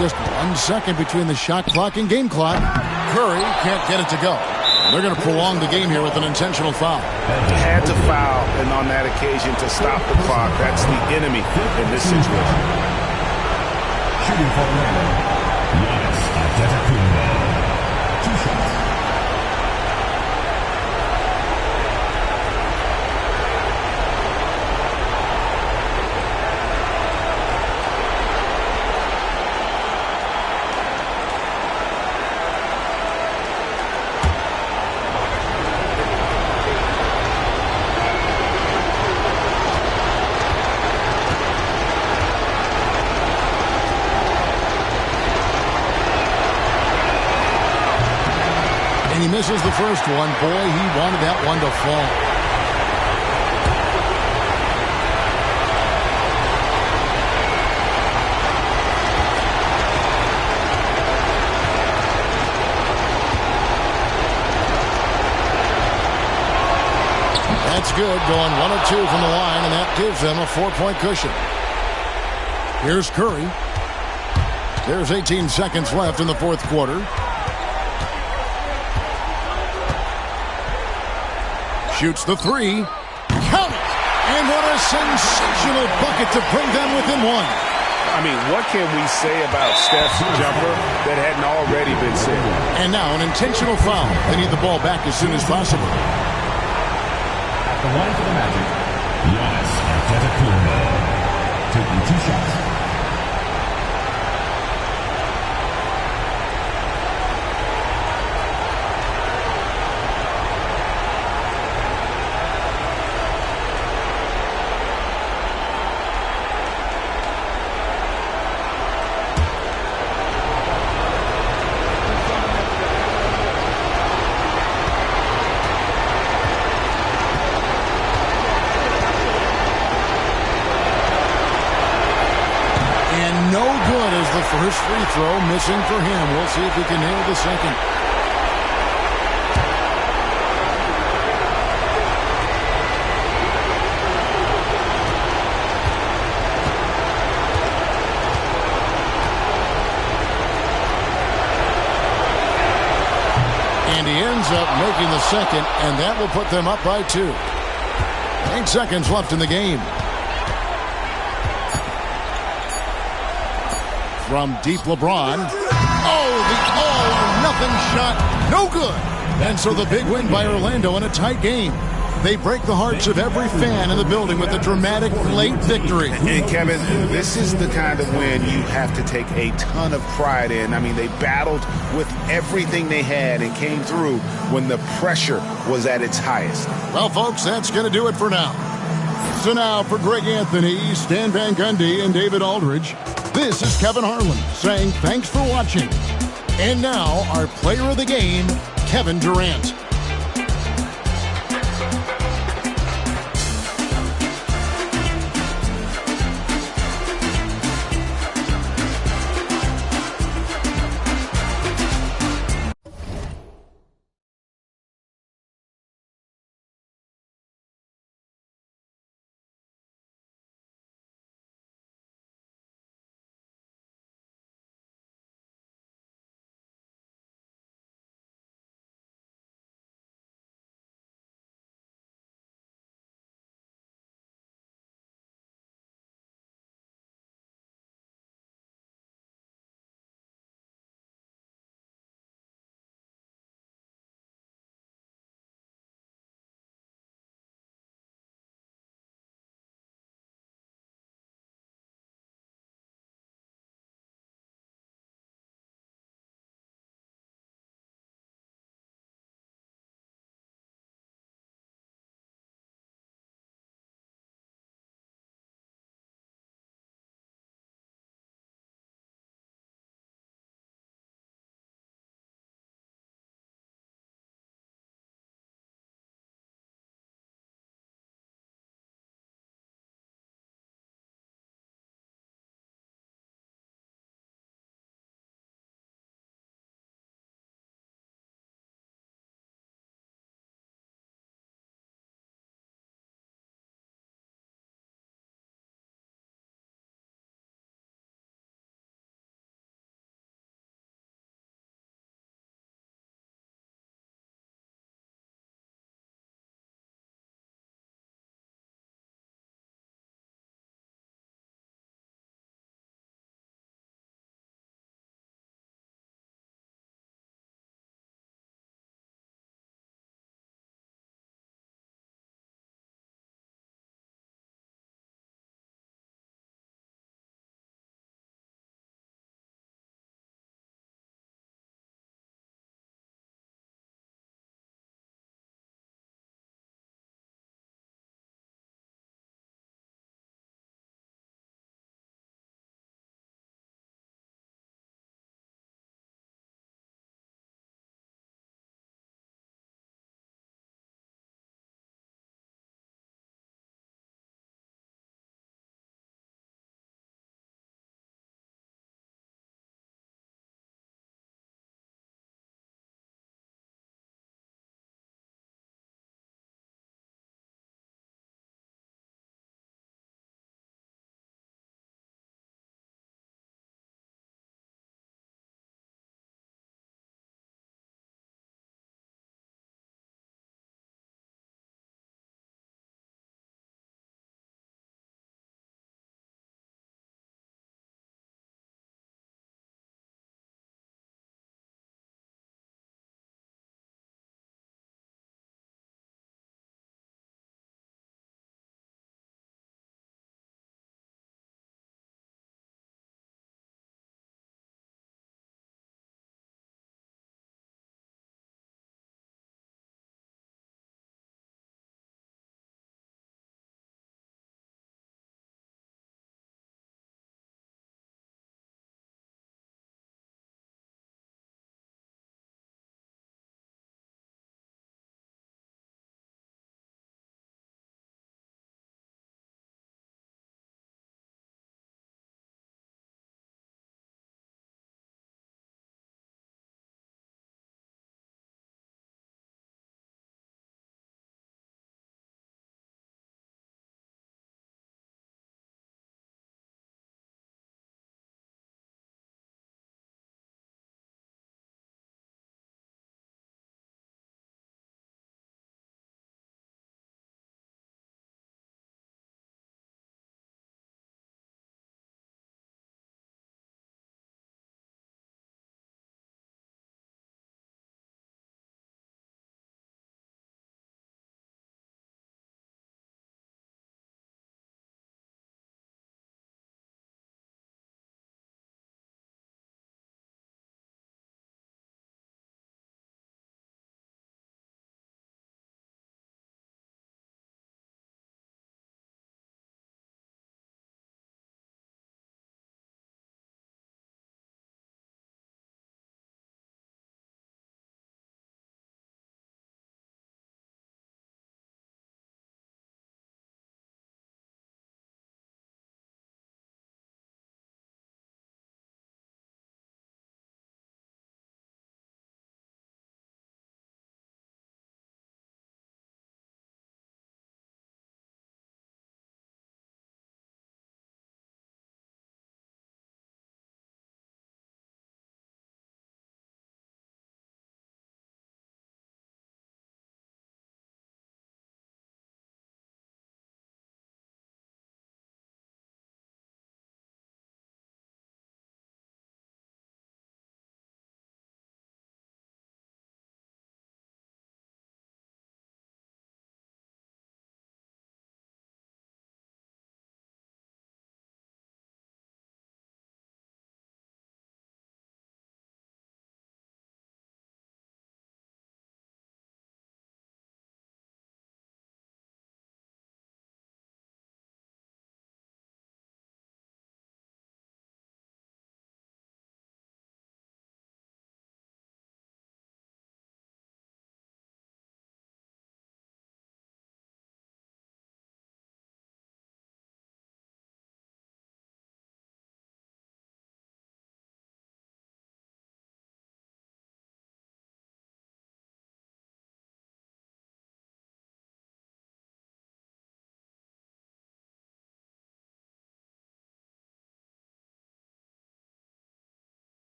Just 1 second between the shot clock and game clock. Curry can't get it to go. They're going to prolong the game here with an intentional foul. Had to foul, and on that occasion to stop the clock. That's the enemy in this situation. Shooting for Orlando, Giannis Antetokounmpo. 2 shots. He misses the first one. Boy, he wanted that one to fall. That's good, going 1 of 2 from the line, and that gives them a 4-point cushion. Here's Curry. There's 18 seconds left in the fourth quarter. Shoots the 3. Count it! And what a sensational bucket to bring them within 1. I mean, what can we say about Steph's jumper that hadn't already been said? And now an intentional foul. They need the ball back as soon as possible. At the line for the Magic, Giannis Antetokounmpo, taking 2 shots. First free throw missing for him. We'll see if he can nail the second. up making the second, and that will put them up by 2. 8 seconds left in the game. From deep, LeBron. Oh, the all-or-nothing shot. No good. And so the big win by Orlando in a tight game. They break the hearts of every fan in the building with a dramatic late victory. And Kevin, this is the kind of win you have to take a ton of pride in. I mean, they battled with everything they had and came through when the pressure was at its highest. Well, folks, that's going to do it for now. So now for Greg Anthony, Stan Van Gundy, and David Aldridge, this is Kevin Harlan saying thanks for watching. And now our player of the game, Kevin Durant.